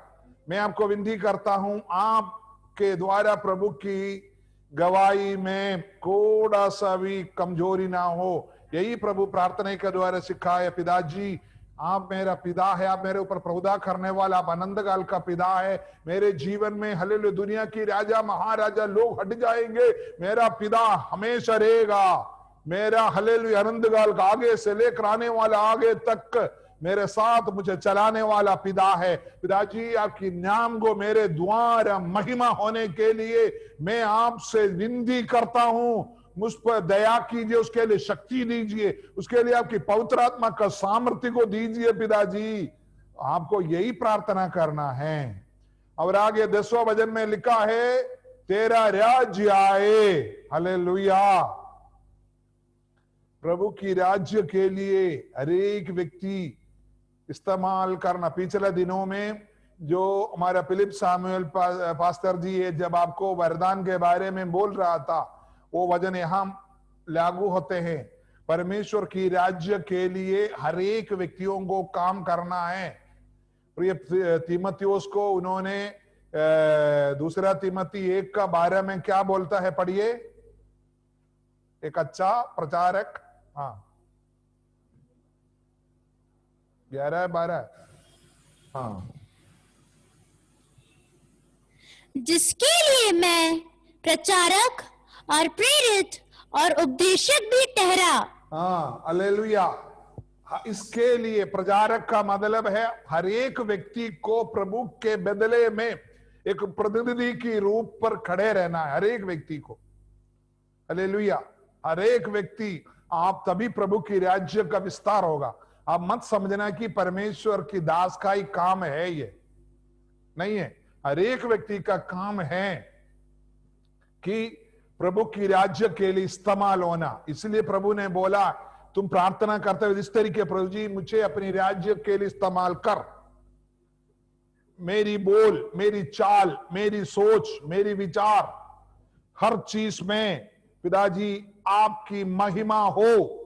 मैं आपको विनती करता हूं, आपके द्वारा प्रभु की गवाही में थोड़ा सा भी कमजोरी ना हो, यही प्रभु प्रार्थना के द्वारा सिखाया। पिताजी, आप मेरा पिता है, आप मेरे ऊपर प्रभुता करने वाला, आप अनंत काल का पिता है। मेरे जीवन में हालेलुया दुनिया की राजा महाराजा लोग हट जाएंगे, मेरा पिता हमेशा रहेगा। मेरा हालेलुया अनंत काल का आगे से लेकर आने वाला आगे तक मेरे साथ मुझे चलाने वाला पिता है। पिताजी, आपकी नाम को मेरे द्वारा महिमा होने के लिए मैं आपसे विनती करता हूं, मुझ पर दया कीजिए, उसके लिए शक्ति दीजिए, उसके लिए आपकी पवित्र आत्मा का सामर्थ्य को दीजिए। पिताजी, आपको यही प्रार्थना करना है। और आगे 10वां भजन में लिखा है, तेरा राज्य आए। हालेलुया, प्रभु की राज्य के लिए हर एक व्यक्ति इस्तेमाल करना। पिछले दिनों में जो हमारा फिलिप सामुएल पास्टर जी है, जब आपको वरदान के बारे में बोल रहा था, वो वचन यहां लागू होते हैं। परमेश्वर की राज्य के लिए हर एक व्यक्तियों को काम करना है। प्रिय तीमुथियुस को उन्होंने दूसरा तीमुथी 1:12 में क्या बोलता है, पढ़िए। एक अच्छा प्रचारक, हाँ 11-12, हाँ, जिसके लिए मैं प्रचारक और प्रेरित और उपदेशक भी ठहरा। हाँ, हालेलुया। इसके लिए प्रचारक का मतलब है हर एक व्यक्ति को प्रभु के बदले में एक प्रतिनिधि की रूप पर खड़े रहना है, हर एक व्यक्ति को। हालेलुया। हर एक व्यक्ति, आप तभी प्रभु की राज्य का विस्तार होगा। आप मत समझना कि परमेश्वर की दास का ही काम है, ये नहीं है। हर एक व्यक्ति का काम है कि प्रभु की राज्य के लिए इस्तेमाल होना। इसलिए प्रभु ने बोला, तुम प्रार्थना करते हुए इस तरीके, प्रभु जी मुझे अपनी राज्य के लिए इस्तेमाल कर। मेरी बोल, मेरी चाल, मेरी सोच, मेरी विचार, हर चीज में पिताजी आपकी महिमा हो।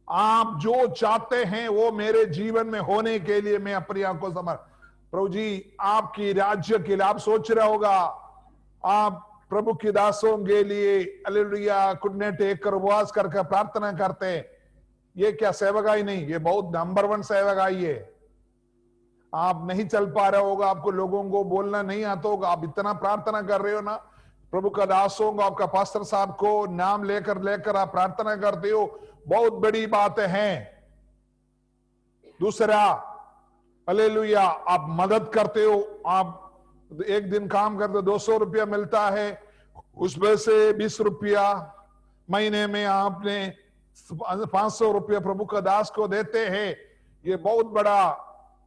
आप जो चाहते हैं वो मेरे जीवन में होने के लिए मैं अपनी आंखों समर्थ। प्रभु जी आपकी राज्य के लिए, आप सोच रहे होगा, आप प्रभु के दासों के लिए हालेलुया कुटने टेक कर उपवास करके प्रार्थना करते हैं। ये क्या सेवकाई नहीं, ये बहुत नंबर 1 सेवकाई है। आप नहीं चल पा रहे होगा, आपको लोगों को बोलना नहीं आता होगा, आप इतना प्रार्थना कर रहे हो ना, प्रभु का दासों को, आपका पास्टर साहब को नाम लेकर आप प्रार्थना करते हो, बहुत बड़ी बात है। दूसरा, हालेलुया, आप मदद करते हो। आप एक दिन काम करते 200 रुपया मिलता है, उसमें से 20 रुपया महीने में आपने 500 रुपया प्रभु का दास को देते हैं। ये बहुत बड़ा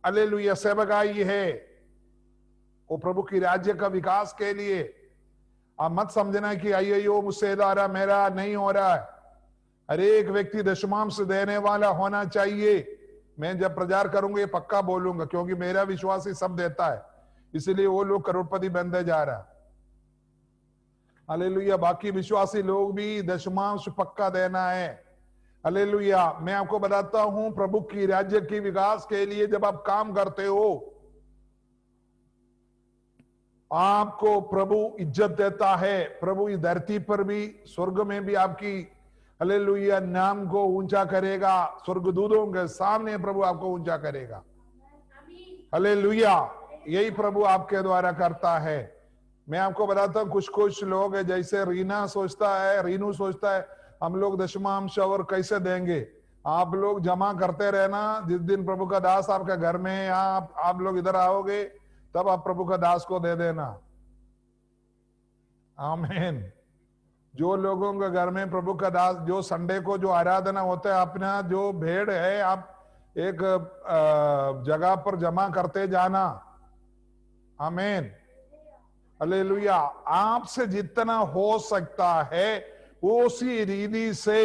हालेलुया सेवकाई है, वो प्रभु की राज्य का विकास के लिए। आप मत समझना कि आइयो मुझसे द्वारा मेरा नहीं हो रहा है। हर एक व्यक्ति दशमांश देने वाला होना चाहिए। मैं जब प्रचार करूंगा ये पक्का बोलूंगा, क्योंकि मेरा विश्वास ही सब देता है, इसलिए वो लोग करोड़पति बनते जा रहा है। हालेलुया। बाकी विश्वासी लोग भी दशमांश पक्का देना है। हालेलुया। मैं आपको बताता हूं, प्रभु की राज्य की विकास के लिए जब आप काम करते हो, आपको प्रभु इज्जत देता है। प्रभु इस धरती पर भी, स्वर्ग में भी आपकी हालेलुया नाम को ऊंचा करेगा। स्वर्गदूतों के सामने प्रभु आपको ऊंचा करेगा। हालेलुया। यही प्रभु आपके द्वारा करता है। मैं आपको बताता हूं, कुछ लोग है, जैसे रीनू सोचता है हम लोग दशमांश और कैसे देंगे। आप लोग जमा करते रहना। जिस दिन प्रभु का दास आपके घर में है, आप लोग इधर आओगे, तब आप प्रभु का दास को दे देना। आमीन। जो लोगों के घर में प्रभु का दास, जो संडे को जो आराधना होता है, अपना जो भेड़ है आप एक जगह पर जमा करते जाना। आमीन। हालेलुया। आपसे जितना हो सकता है उसी रीति से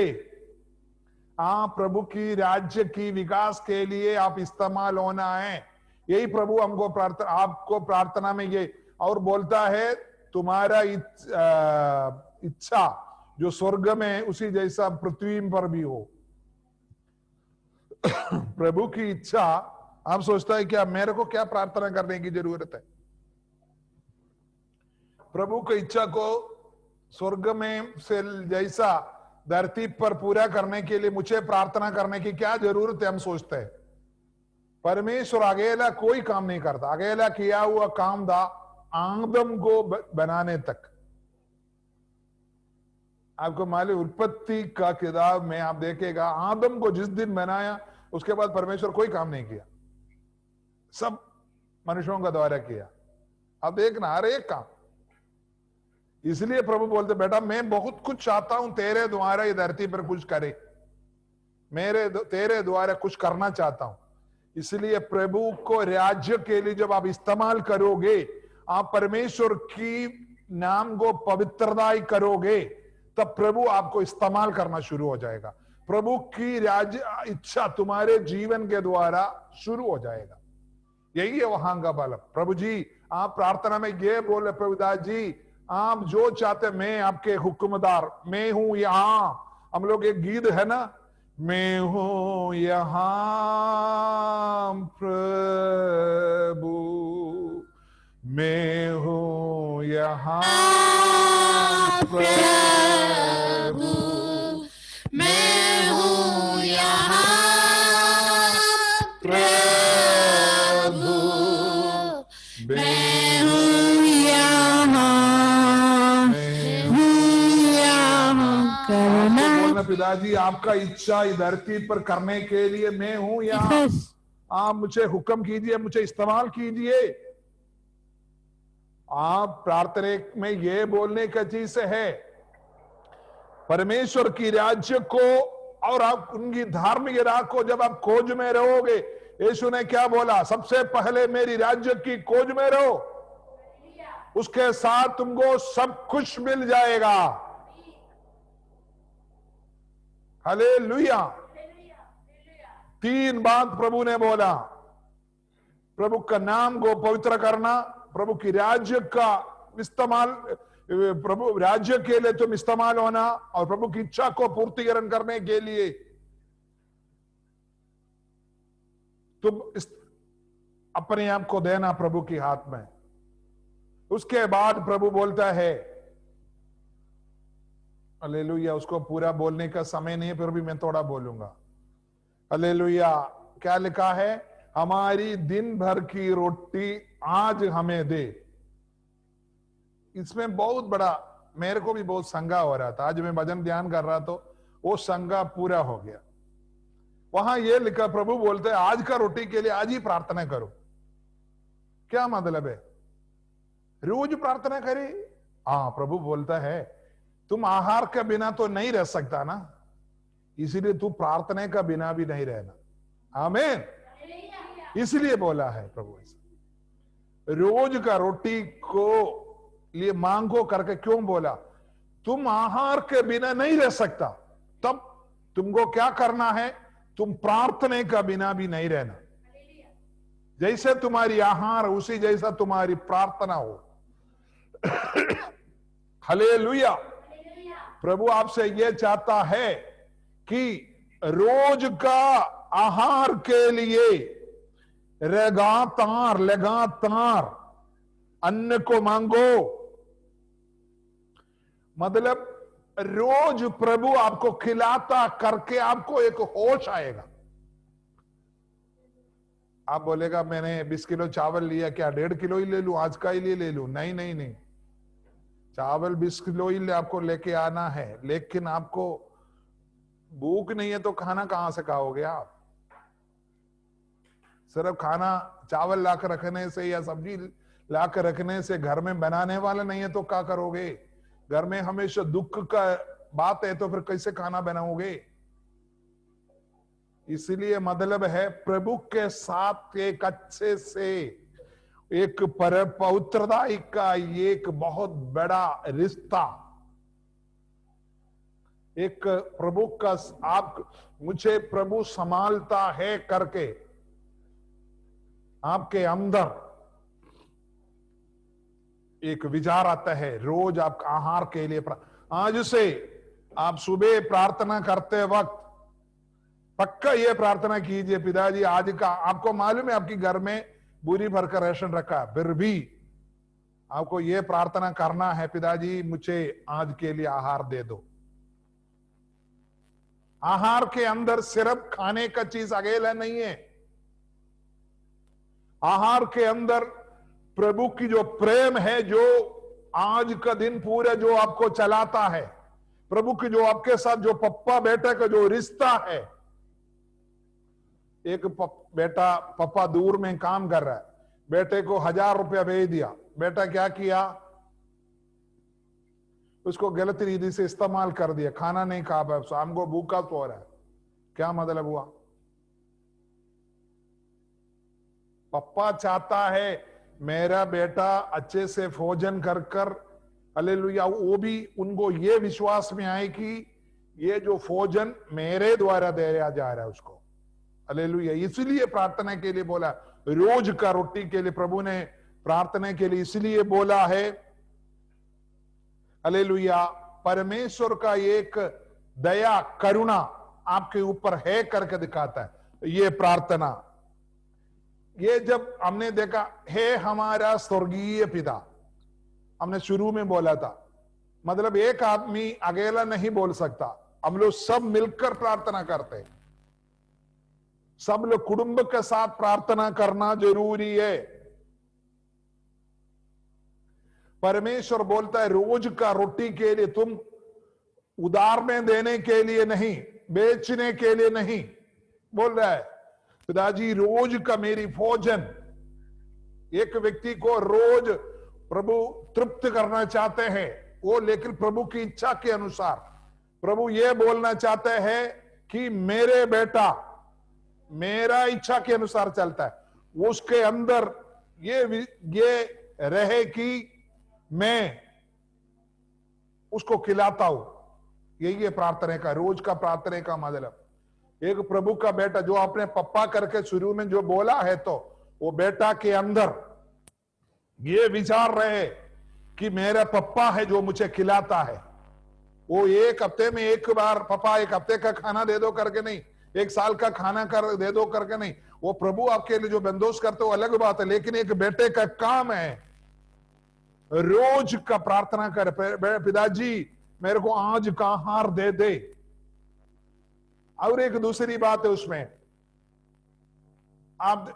आप प्रभु की राज्य की विकास के लिए आप इस्तेमाल होना है। यही प्रभु हमको आपको प्रार्थना में ये और बोलता है, तुम्हारा इच्छा जो स्वर्ग में उसी जैसा पृथ्वी पर भी हो। प्रभु की इच्छा, आप सोचता है क्या मेरे को क्या प्रार्थना करने की जरूरत है? प्रभु की इच्छा को स्वर्ग में से जैसा धरती पर पूरा करने के लिए मुझे प्रार्थना करने की क्या जरूरत है? हम सोचते हैं परमेश्वर अकेला कोई काम नहीं करता। अकेला किया हुआ काम था आदम को बनाने तक। आपको मालूम, उत्पत्ति का किताब में आप देखेगा, आदम को जिस दिन बनाया उसके बाद परमेश्वर कोई काम नहीं किया, सब मनुष्यों का द्वारा किया। आप देखना हर एक काम। इसलिए प्रभु बोलते, बेटा मैं बहुत कुछ चाहता हूं तेरे द्वारा ये धरती पर कुछ करे, तेरे द्वारा कुछ करना चाहता हूं। इसलिए प्रभु को राज्य के लिए जब आप इस्तेमाल करोगे, आप परमेश्वर की नाम को पवित्रता करोगे, तब प्रभु आपको इस्तेमाल करना शुरू हो जाएगा। प्रभु की राज्य इच्छा तुम्हारे जीवन के द्वारा शुरू हो जाएगा। यही है वहां का बल। प्रभु जी आप प्रार्थना में ये बोले, प्रभुदास जी आप जो चाहते मैं आपके हुक्मदार, मैं हूं यहां। हम लोग एक गीत है ना, मैं हूं यहां प्रभु, मैं हूं यहां प्रभु, मैं हूँ यहाँ प्रभु, मैं हूँ यहाँ, मैं हूँ यहाँ करना। आपको बोलना पिताजी आपका इच्छा इस धरती पर करने के लिए मैं हूं यहाँ, आप मुझे हुक्म कीजिए, मुझे इस्तेमाल कीजिए। आप प्रार्थना में ये बोलने का चीज है, परमेश्वर की राज्य को और आप उनकी धार्मिक राह को जब आप खोज में रहोगे, यीशु ने क्या बोला, सबसे पहले मेरी राज्य की खोज में रहो, उसके साथ तुमको सब कुछ मिल जाएगा। हालेलुया। 3 बात प्रभु ने बोला, प्रभु का नाम को पवित्र करना, प्रभु की राज्य का इस्तेमाल, प्रभु राज्य के लिए तुम इस्तेमाल होना, और प्रभु की इच्छा को पूर्तिकरण करने के लिए तुम अपने आप को देना प्रभु के हाथ में। उसके बाद प्रभु बोलता है, हालेलुया, उसको पूरा बोलने का समय नहीं है, फिर भी मैं थोड़ा बोलूंगा। हालेलुया। क्या लिखा है, हमारी दिन भर की रोटी आज हमें दे। इसमें बहुत बड़ा, मेरे को भी बहुत संगा हो रहा था, आज मैं भजन ध्यान कर रहा तो वो संगा पूरा हो गया। वहां ये लिखा, प्रभु बोलते हैं आज का रोटी के लिए आज ही प्रार्थना करो। क्या मतलब है, रोज प्रार्थना करे? हाँ, प्रभु बोलता है तुम आहार के बिना तो नहीं रह सकता ना, इसीलिए तू प्रार्थना का बिना भी नहीं रहना। आमीन। इसलिए बोला है प्रभु ऐसा, रोज का रोटी को लिए मांगो करके क्यों बोला? तुम आहार के बिना नहीं रह सकता, तब तुमको क्या करना है, तुम प्रार्थना का बिना भी नहीं रहना। जैसे तुम्हारी आहार उसी जैसा तुम्हारी प्रार्थना हो। हालेलुया। प्रभु आपसे यह चाहता है कि रोज का आहार के लिए लगातार अन्न को मांगो। मतलब रोज प्रभु आपको खिलाता करके आपको एक होश आएगा। आप बोलेगा मैंने 20 किलो चावल लिया, क्या 1.5 किलो ही ले लूं, आज का ही ले लूं? नहीं, चावल 20 किलो ही आपको लेके आना है, लेकिन आपको भूख नहीं है तो खाना कहां से खाओगे आप? सिर्फ खाना चावल लाकर रखने से या सब्जी लाकर रखने से घर में बनाने वाला नहीं है तो क्या करोगे? घर में हमेशा दुख का बात है तो फिर कैसे खाना बनाओगे? इसलिए मतलब है प्रभु के साथ एक अच्छे से एक पवित्रता का एक बहुत बड़ा रिश्ता, एक प्रभु का आप मुझे प्रभु संभालता है करके आपके अंदर एक विचार आता है। रोज आप आहार के लिए आज से आप सुबह प्रार्थना करते वक्त पक्का ये प्रार्थना कीजिए, पिताजी आज का, आपको मालूम है आपकी घर में बुरी भर का राशन रखा, फिर भी आपको ये प्रार्थना करना है, पिताजी मुझे आज के लिए आहार दे दो। आहार के अंदर सिर्फ खाने का चीज अकेला नहीं है, आहार के अंदर प्रभु की जो प्रेम है, जो आज का दिन पूरा जो आपको चलाता है, प्रभु की जो आपके साथ जो पप्पा बेटे का जो रिश्ता है। एक बेटा पापा दूर में काम कर रहा है, बेटे को 1000 रुपया भेज दिया, बेटा क्या किया, उसको गलत रीति से इस्तेमाल कर दिया, खाना नहीं खा पाया, शाम को भूखा सो रहा है। क्या मतलब हुआ? पप्पा चाहता है मेरा बेटा अच्छे से भोजन कर कर, हालेलुया, वो भी उनको ये विश्वास में आए कि ये जो भोजन मेरे द्वारा दिया जा रहा है उसको, हालेलुया। इसलिए प्रार्थना के लिए बोला, रोज का रोटी के लिए प्रभु ने प्रार्थना के लिए इसलिए बोला है, हालेलुया। परमेश्वर का एक दया करुणा आपके ऊपर है करके दिखाता है ये प्रार्थना। ये जब हमने देखा है हमारा स्वर्गीय पिता, हमने शुरू में बोला था, मतलब एक आदमी अकेला नहीं बोल सकता, हम लोग सब मिलकर प्रार्थना करते हैं, सब लोग कुटुंब के साथ प्रार्थना करना जरूरी है। परमेश्वर बोलता है रोज का रोटी के लिए तुम उधार में देने के लिए नहीं, बेचने के लिए नहीं, बोल रहा है पिताजी रोज का मेरी भोजन। एक व्यक्ति को रोज प्रभु तृप्त करना चाहते हैं वो, लेकिन प्रभु की इच्छा के अनुसार। प्रभु ये बोलना चाहते हैं कि मेरे बेटा मेरा इच्छा के अनुसार चलता है, उसके अंदर ये रहे कि मैं उसको खिलाता हूं। यही है प्रार्थना का, रोज का प्रार्थना का मतलब। एक प्रभु का बेटा जो अपने पप्पा करके शुरू में जो बोला है, तो वो बेटा के अंदर ये विचार रहे कि मेरा पप्पा है जो मुझे खिलाता है। वो एक हफ्ते में एक बार पापा एक हफ्ते का खाना दे दो करके नहीं, एक साल का खाना कर दे दो करके नहीं, वो प्रभु आपके लिए जो बंदोबस्त करते हो अलग बात है, लेकिन एक बेटे का काम है रोज का प्रार्थना कर, पिताजी मेरे को आज का आहार दे दे। और एक दूसरी बात है उसमें, आप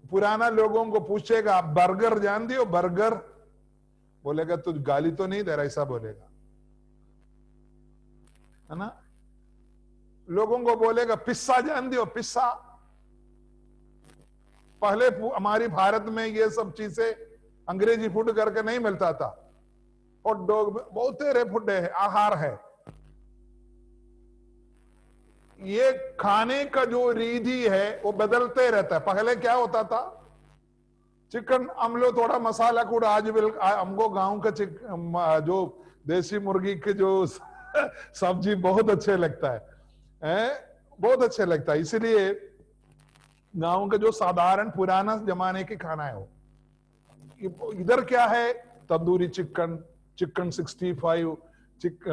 पुराना लोगों को पूछेगा बर्गर जान दियो, बर्गर बोलेगा तू गाली तो नहीं दे रहा, ऐसा बोलेगा, है ना। लोगों को बोलेगा पिस्सा जान दियो, पिस्सा। पहले हमारी भारत में ये सब चीजें अंग्रेजी फूड करके नहीं मिलता था, हॉट डॉग बहुत तेरे फूड है, आहार है। ये खाने का जो रीति है वो बदलते रहता है। पहले क्या होता था, चिकन हम लोग थोड़ा मसाला कूड़, आज हमको गांव का जो देसी मुर्गी के जो सब्जी बहुत अच्छे लगता है, बहुत अच्छे लगता है। इसलिए गांव का जो साधारण पुराना जमाने की खाना है वो। इधर क्या है, tandoori chicken, chicken 65,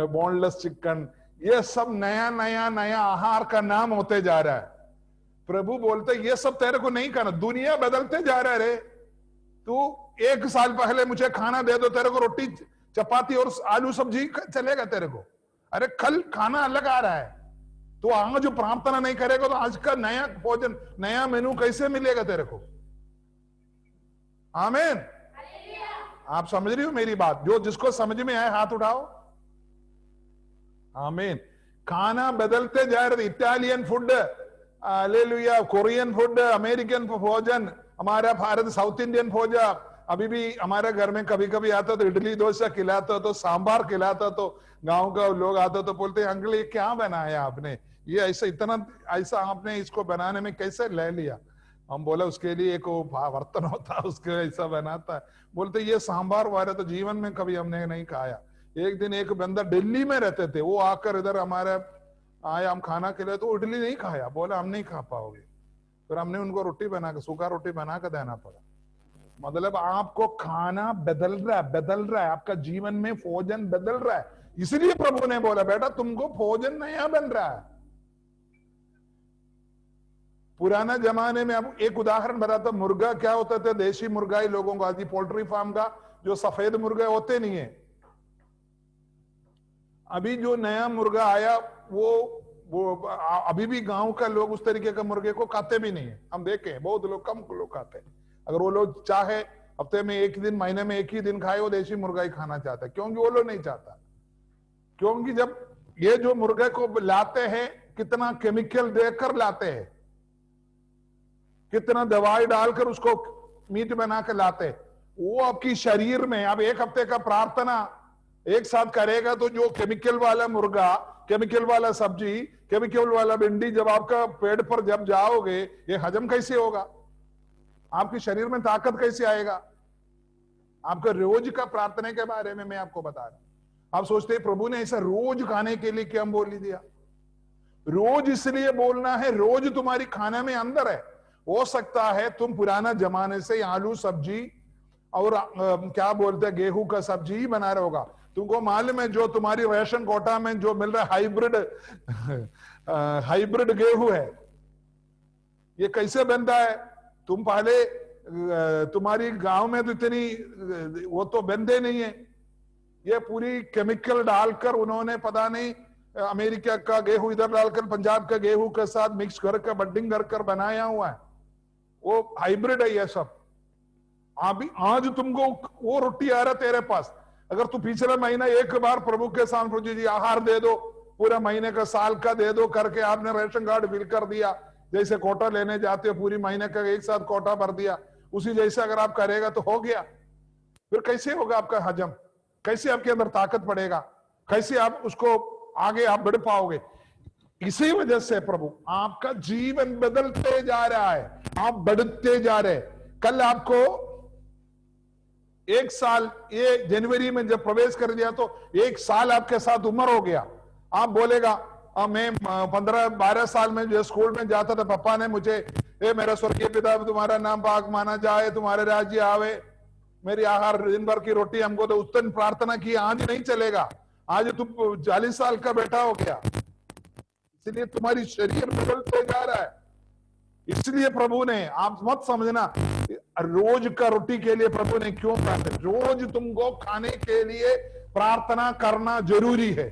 boneless chicken, ये सब नया नया नया आहार का नाम होते जा रहा है। प्रभु बोलते ये सब तेरे को नहीं खाना, दुनिया बदलते जा रहा है रे। तू एक साल पहले मुझे खाना दे दो, तेरे को रोटी चपाती और आलू सब्जी चलेगा तेरे को। अरे कल खाना अलग आ रहा है, तो आज जो प्रार्थना नहीं करेगा तो आज का नया भोजन, नया मेनू कैसे मिलेगा तेरे को। आमीन। आप समझ रही हो मेरी बात? जो जिसको समझ में आए हाथ उठाओ। आमीन। खाना बदलते जा रहे, Italian food, hallelujah, Korean food, American भोजन, हमारा भारत साउथ इंडियन भोजन। अभी भी हमारे घर में कभी कभी आता तो इडली डोसा खिलाता, तो सांबार खिलाता, तो गांव का लोग आता तो बोलते अंकल ये क्या बनाया आपने, ये ऐसा इतना ऐसा आपने इसको बनाने में कैसे ले लिया। हम बोला उसके लिए एक बर्तन होता है उसके ऐसा बनाता है। बोलते ये सांबार वाले तो जीवन में कभी हमने नहीं खाया। एक दिन एक बंदा दिल्ली में रहते थे, वो आकर इधर हमारे आया, हम खाना खिलाए तो इडली नहीं खाया, बोला हम नहीं खा पाओगे। फिर हमने उनको रोटी बना के, सूखा रोटी बना कर देना पड़ा। मतलब आपको खाना बदल रहा है, बदल रहा है, आपका जीवन में भोजन बदल रहा है। इसलिए प्रभु ने बोला बेटा तुमको भोजन नया बन रहा है। पुराना जमाने में, अब एक उदाहरण बताता, मुर्गा क्या होता था, देशी मुर्गा ही लोगों को, आज पोल्ट्री फार्म का जो सफेद मुर्गा होते नहीं है। अभी जो नया मुर्गा आया वो अभी भी गांव का लोग उस तरीके का मुर्गे को खाते भी नहीं है। हम देखे बहुत लोग, कम लोग खाते हैं। अगर वो लोग चाहे हफ्ते में एक दिन, महीने में एक ही दिन खाए, वो देशी मुर्गा ही खाना चाहता है। क्योंकि वो लोग नहीं चाहता, क्योंकि जब ये जो मुर्गे को लाते हैं कितना केमिकल देकर लाते हैं, कितना दवाई डालकर उसको मीट बना कर लाते हैं। वो आपकी शरीर में, अब एक हफ्ते का प्रार्थना एक साथ करेगा तो जो केमिकल वाला मुर्गा, केमिकल वाला सब्जी, केमिकल वाला भिंडी जब आपका पेट पर जब जाओगे, ये हजम कैसे होगा, आपके शरीर में ताकत कैसे आएगा। आपका रोज का प्रार्थना के बारे में मैं आपको बता रहा हूं। आप सोचते हैं प्रभु ने ऐसा रोज खाने के लिए क्यों बोल दिया? रोज इसलिए बोलना है, रोज तुम्हारी खाने में अंदर है। हो सकता है तुम पुराना जमाने से आलू सब्जी और क्या बोलते हैं गेहूं का सब्जी ही बना रहे होगा। तुमको मालूम है जो तुम्हारी राशन कोटा में जो मिल रहा है हाइब्रिड गेहूं है, ये कैसे बनता है? तुम पहले तुम्हारी गांव में तो इतनी वो तो बनते नहीं है। ये पूरी केमिकल डालकर उन्होंने पता नहीं अमेरिका का गेहूं इधर डालकर पंजाब का गेहूं के साथ मिक्स करके बड्डिंग कर बनाया हुआ है, वो हाइब्रिड है ये सब। अभी आज तुमको वो रोटी आ रहा तेरे पास, अगर तू पिछले महीना एक बार प्रभु के सामने प्रभु जी आहार दे दो, पूरा महीने का साल का दे दो करके आपने रेशन कार्ड फिल कर दिया, जैसे कोटा लेने जाते हो पूरी महीने का एक साथ कोटा भर दिया, उसी जैसे अगर आप करेगा तो हो गया। फिर कैसे होगा आपका हजम? कैसे आपके अंदर ताकत पड़ेगा? कैसे आप उसको आगे आप बढ़ पाओगे? इसी वजह से प्रभु आपका जीवन बदलते जा रहा है, आप बढ़ते जा रहे। कल आपको एक साल, ये जनवरी में जब प्रवेश कर दिया तो एक साल आपके साथ उम्र हो गया। आप बोलेगा मैं 15-12 साल में जो स्कूल में जाता था, पापा ने मुझे मेरा स्वर्गीय पिता तुम्हारा नाम पाक माना जाए, तुम्हारे राज्य आवे, मेरी आहार दिन भर की रोटी हमको तो उस दिन प्रार्थना की। आज नहीं चलेगा, आज तुम 40 साल का बेटा हो गया, इसलिए तुम्हारी शरीर बदलते जा रहा है। इसलिए प्रभु ने, आप मत समझना रोज का रोटी के लिए प्रभु ने क्यों प्रार्थना, रोज तुमको खाने के लिए प्रार्थना करना जरूरी है।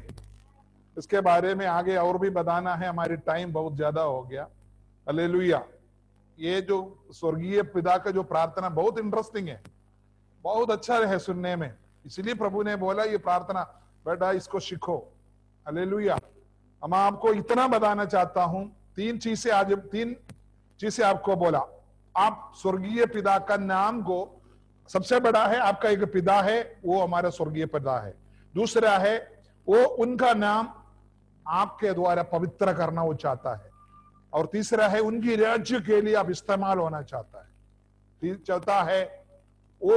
इसके बारे में आगे और भी बताना है, हमारी टाइम बहुत ज्यादा हो गया। हालेलुया। ये जो स्वर्गीय पिता का जो प्रार्थना बहुत इंटरेस्टिंग है, बहुत अच्छा है सुनने में, इसलिए प्रभु ने बोला ये प्रार्थना बेटा इसको सीखो। हालेलुया। मैं आपको इतना बताना चाहता हूं, तीन चीजें आपको बोला। आप स्वर्गीय पिता का नाम को, सबसे बड़ा है आपका एक पिता है, वो हमारा स्वर्गीय पिता है। दूसरा है वो उनका नाम आपके द्वारा पवित्र करना वो चाहता है। और तीसरा है उनकी राज्य के लिए आप इस्तेमाल होना चाहता है। चौथा है वो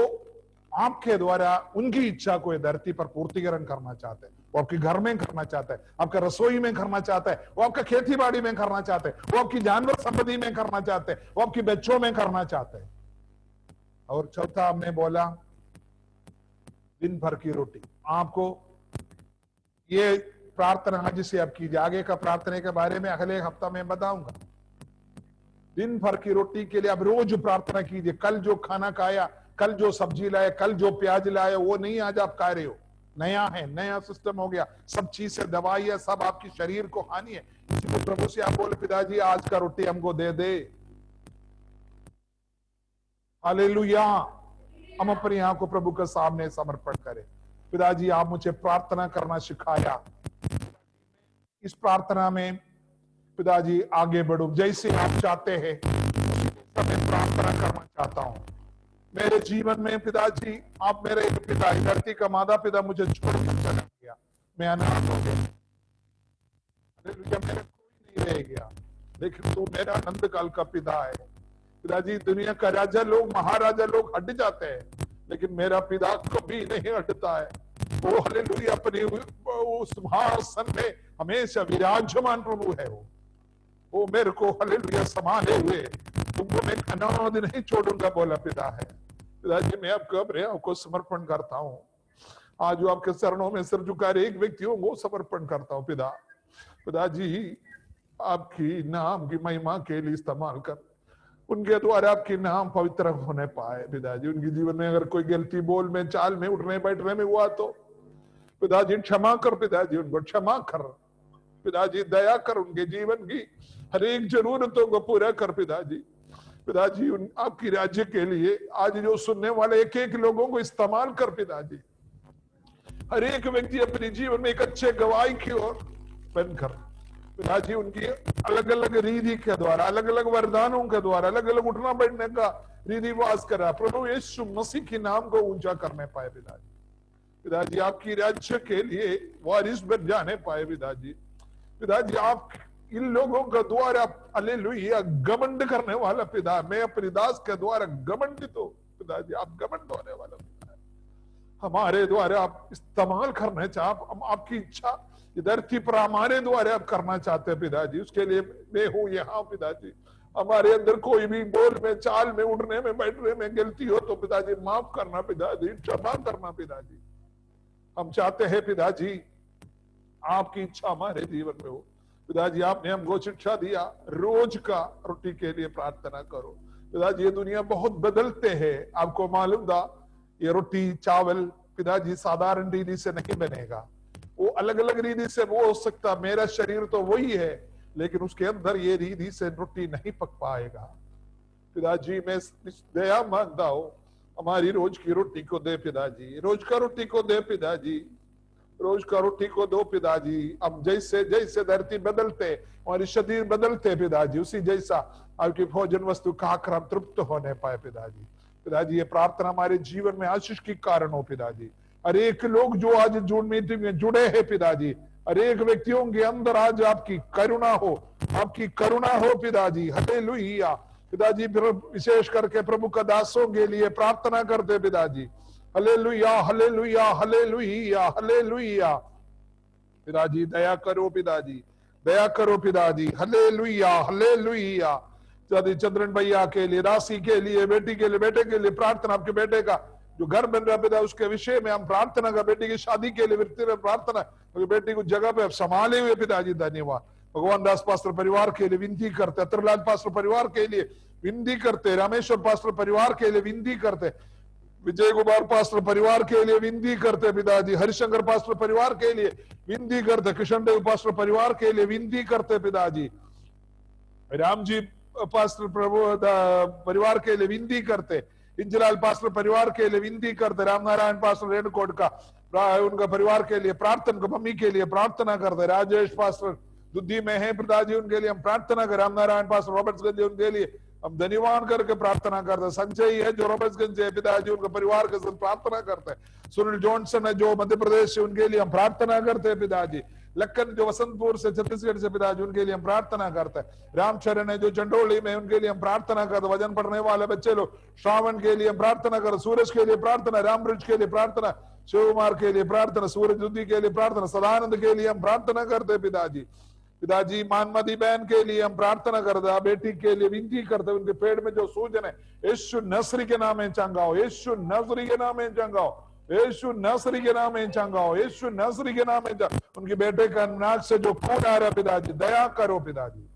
आपके द्वारा उनकी इच्छा को धरती पर पूर्तिकरण करना चाहते हैं। वो आपके घर में करना चाहता है, आपका रसोई में करना चाहता है, वो आपका खेती बाड़ी में करना चाहते हैं, वो आपकी जानवर संपत्ति में करना चाहते हैं, वो आपकी बच्चों में करना चाहते हैं। और चौथा हमने बोला दिन भर की रोटी। आपको ये प्रार्थना आज से आप कीजिए, आगे का प्रार्थना के बारे में अगले हफ्ता में बताऊंगा। दिन भर की रोटी के लिए आप रोज प्रार्थना कीजिए। कल जो खाना खाया, कल जो सब्जी लाए, कल जो प्याज लाए, वो नहीं आज आप खा रहे हो, नया है, नया सिस्टम हो गया, सब चीज से दवाई है, सब आपकी शरीर को हानि है। इसलिए प्रभु से आप बोले पिताजी आज का रोटी हमको दे दे। हालेलुया। हम अपनी आंख को प्रभु के सामने समर्पण करें। पिताजी आप मुझे प्रार्थना करना सिखाया, इस प्रार्थना में पिताजी आगे बढ़ो जैसे आप चाहते हैं, मैं प्रार्थना करना चाहता हूं। मेरे जीवन में पिताजी आप मेरे एक पिता, धरती का माता पिता मुझे छोड़कर चला गया, मैं अनाथ हो गया, मेरा कोई नहीं रह गया, लेकिन तू मेरा अनंत काल का पिता है। पिताजी दुनिया का राजा लोग, महाराजा लोग हट जाते हैं, लेकिन मेरा पिता कभी नहीं हटता है। वो हालेलुया अपने उस सिंहासन में हमेशा विराजमान प्रभु है। वो मेरे को हालेलुया संभाले हुए, तुमको मैं अनाथ नहीं छोड़ूंगा बोला पिता है। पिताजी मैं आपको समर्पण करता हूँ। आज जो आपके चरणों में सिर झुका रहे एक व्यक्ति हो, वो समर्पण करता हूँ पिताजी आपकी नाम की महिमा के लिए इस्तेमाल कर, उनके द्वारा आपके नाम पवित्र होने पाए। पिताजी उनके जीवन में अगर कोई गलती बोल में, चाल में, उठने बैठने में हुआ तो पिताजी क्षमा कर, पिताजी उनको क्षमा कर, पिताजी दया कर, उनके जीवन की हर एक जरूरतों को पूरा कर। पिताजी उन आपकी राज्य के लिए आज जो सुनने वाले एक एक लोगों को इस्तेमाल कर। पिताजी हर एक व्यक्ति अपने जीवन में एक अच्छे गवाही की ओर बनकर पिताजी उनकी अलग अलग रीति के द्वारा, अलग अलग वरदानों के द्वारा, अलग अलग उठना बैठने का रीतिवास करा, प्रभु यीशु मसीह के नाम को ऊंचा करने पाए। पिताजी आपकी राज्य के लिए वारिस बन जाने पाए। पिताजी आप इन लोगों के द्वारा हालेलुया घमंड करने वाला पिता, मैं अपने दास के द्वारा घमंडित हो। पिताजी आप घमंड होने वाला पिता है। हमारे द्वारा आप इस्तेमाल करना चाह, आपकी इच्छा ये धरती पर हमारे द्वारा आप करना चाहते हैं पिताजी, उसके लिए मैं हूं यहाँ पिताजी। हमारे अंदर कोई भी बोल में, चाल में, उड़ने में, बैठने में गलती हो तो पिताजी माफ करना पिताजी, क्षमा करना पिताजी। हम चाहते हैं पिताजी आपकी इच्छा हमारे जीवन में हो पिताजी। आपने हमको शिक्षा दिया रोज का रोटी के लिए प्रार्थना करो पिताजी। ये दुनिया बहुत बदलते हैं, आपको मालूम था ये रोटी चावल पिताजी साधारण रीति से नहीं बनेगा, वो अलग अलग रीति से वो हो सकता। मेरा शरीर तो वही है लेकिन उसके अंदर ये रीति से रोटी नहीं पक पाएगा पिताजी। मैं दया मांगता हूं हमारी रोज की रोटी को दे पिताजी, रोज का रोटी को दे पिताजी, रोज का रोटी को दो पिताजी। अब जैसे जैसे धरती बदलते हमारी शरीर बदलते पिताजी, उसी जैसा आपकी भोजन वस्तु खाकर हम तृप्त होने पाए पिताजी। पिताजी ये प्रार्थना हमारे जीवन में आशीष की कारण हो पिताजी। हर एक लोग जो आज जून मीटिंग में जुड़े हैं पिताजी, हर एक व्यक्तियों के अंदर आज आपकी करुणा हो, आपकी करुणा हो पिताजी। हालेलुया पिताजी। विशेष करके प्रभु का दासों के लिए प्रार्थना करते पिताजी। हालेलुया हालेलुया हालेलुया हालेलुया पिताजी। दया करो पिताजी, दया करो पिताजी। Hallelujah hallelujah. चंद्रन भैया के लिए, राशि के लिए, बेटी के लिए, बेटे के लिए प्रार्थना। आपके बेटे का जो घर बन रहा पिता उसके विषय में हम प्रार्थना कर। बेटी की शादी के लिए व्यक्तिगत प्रार्थना, क्योंकि बेटी को जगह पे संभाले हुए पिताजी धन्यवाद। भगवान दास पास्टर परिवार के लिए विनती करते, अतरलाल पास्टर परिवार के लिए विनती करते, रामेश्वर पास्टर परिवार के लिए विनती करते, विजय कुमार पास्टर परिवार के लिए विनती करते पिताजी, हरिशंकर पास्टर परिवार के लिए विनती करते, कृष्ण देव पास्टर परिवार के लिए विनती करते पिताजी, राम जी पास्टर प्रभु परिवार के लिए विनती करते, इंजलाल पास्टर परिवार के लिए विनती करते, रामनारायण पास्टर रेणुकोट का उनका परिवार के लिए प्रार्थना, मम्मी के लिए प्रार्थना करते, राजेश पास्टर दुद्धि में है पिताजी उनके लिए हम प्रार्थना करें, रामनारायण पास्टर रॉबर्ट्सगंज उनके लिए हम धन्यवाद करके प्रार्थना करते हैं, संजय है जो रॉबर्ट्सगंज से पिताजी उनके परिवार के साथ प्रार्थना करते हैं, सुनील जॉनसन है जो मध्य प्रदेश से उनके लिए हम प्रार्थना करते हैं पिताजी, लखन जो वसंतपुर से छत्तीसगढ़ से पिताजी उनके लिए हम प्रार्थना करते हैं, रामचरण है जो चंडोली में उनके लिए हम प्रार्थना करते हैं, वजन पढ़ने वाले बच्चे लोग श्रावण के लिए हम प्रार्थना करते, सूरज के लिए प्रार्थना, रामब्रिज के लिए प्रार्थना, शिव कुमार के लिए प्रार्थना, सूरज दुद्धि के लिए प्रार्थना, सदानंद के लिए हम प्रार्थना करते पिताजी, पिताजी मानमती बहन के लिए हम प्रार्थना करते, बेटी के लिए विनती करते, उनके पेट में जो सूजन है यीशु नसरी के नाम में चंगाओ, यीशु नसरी के नाम में चंगाओ, यीशु नसरी के नाम में चंगाओ, यीशु नसरी के नाम में उनके बेटे का नाक से जो खून आ रहा है पिताजी दया करो पिताजी,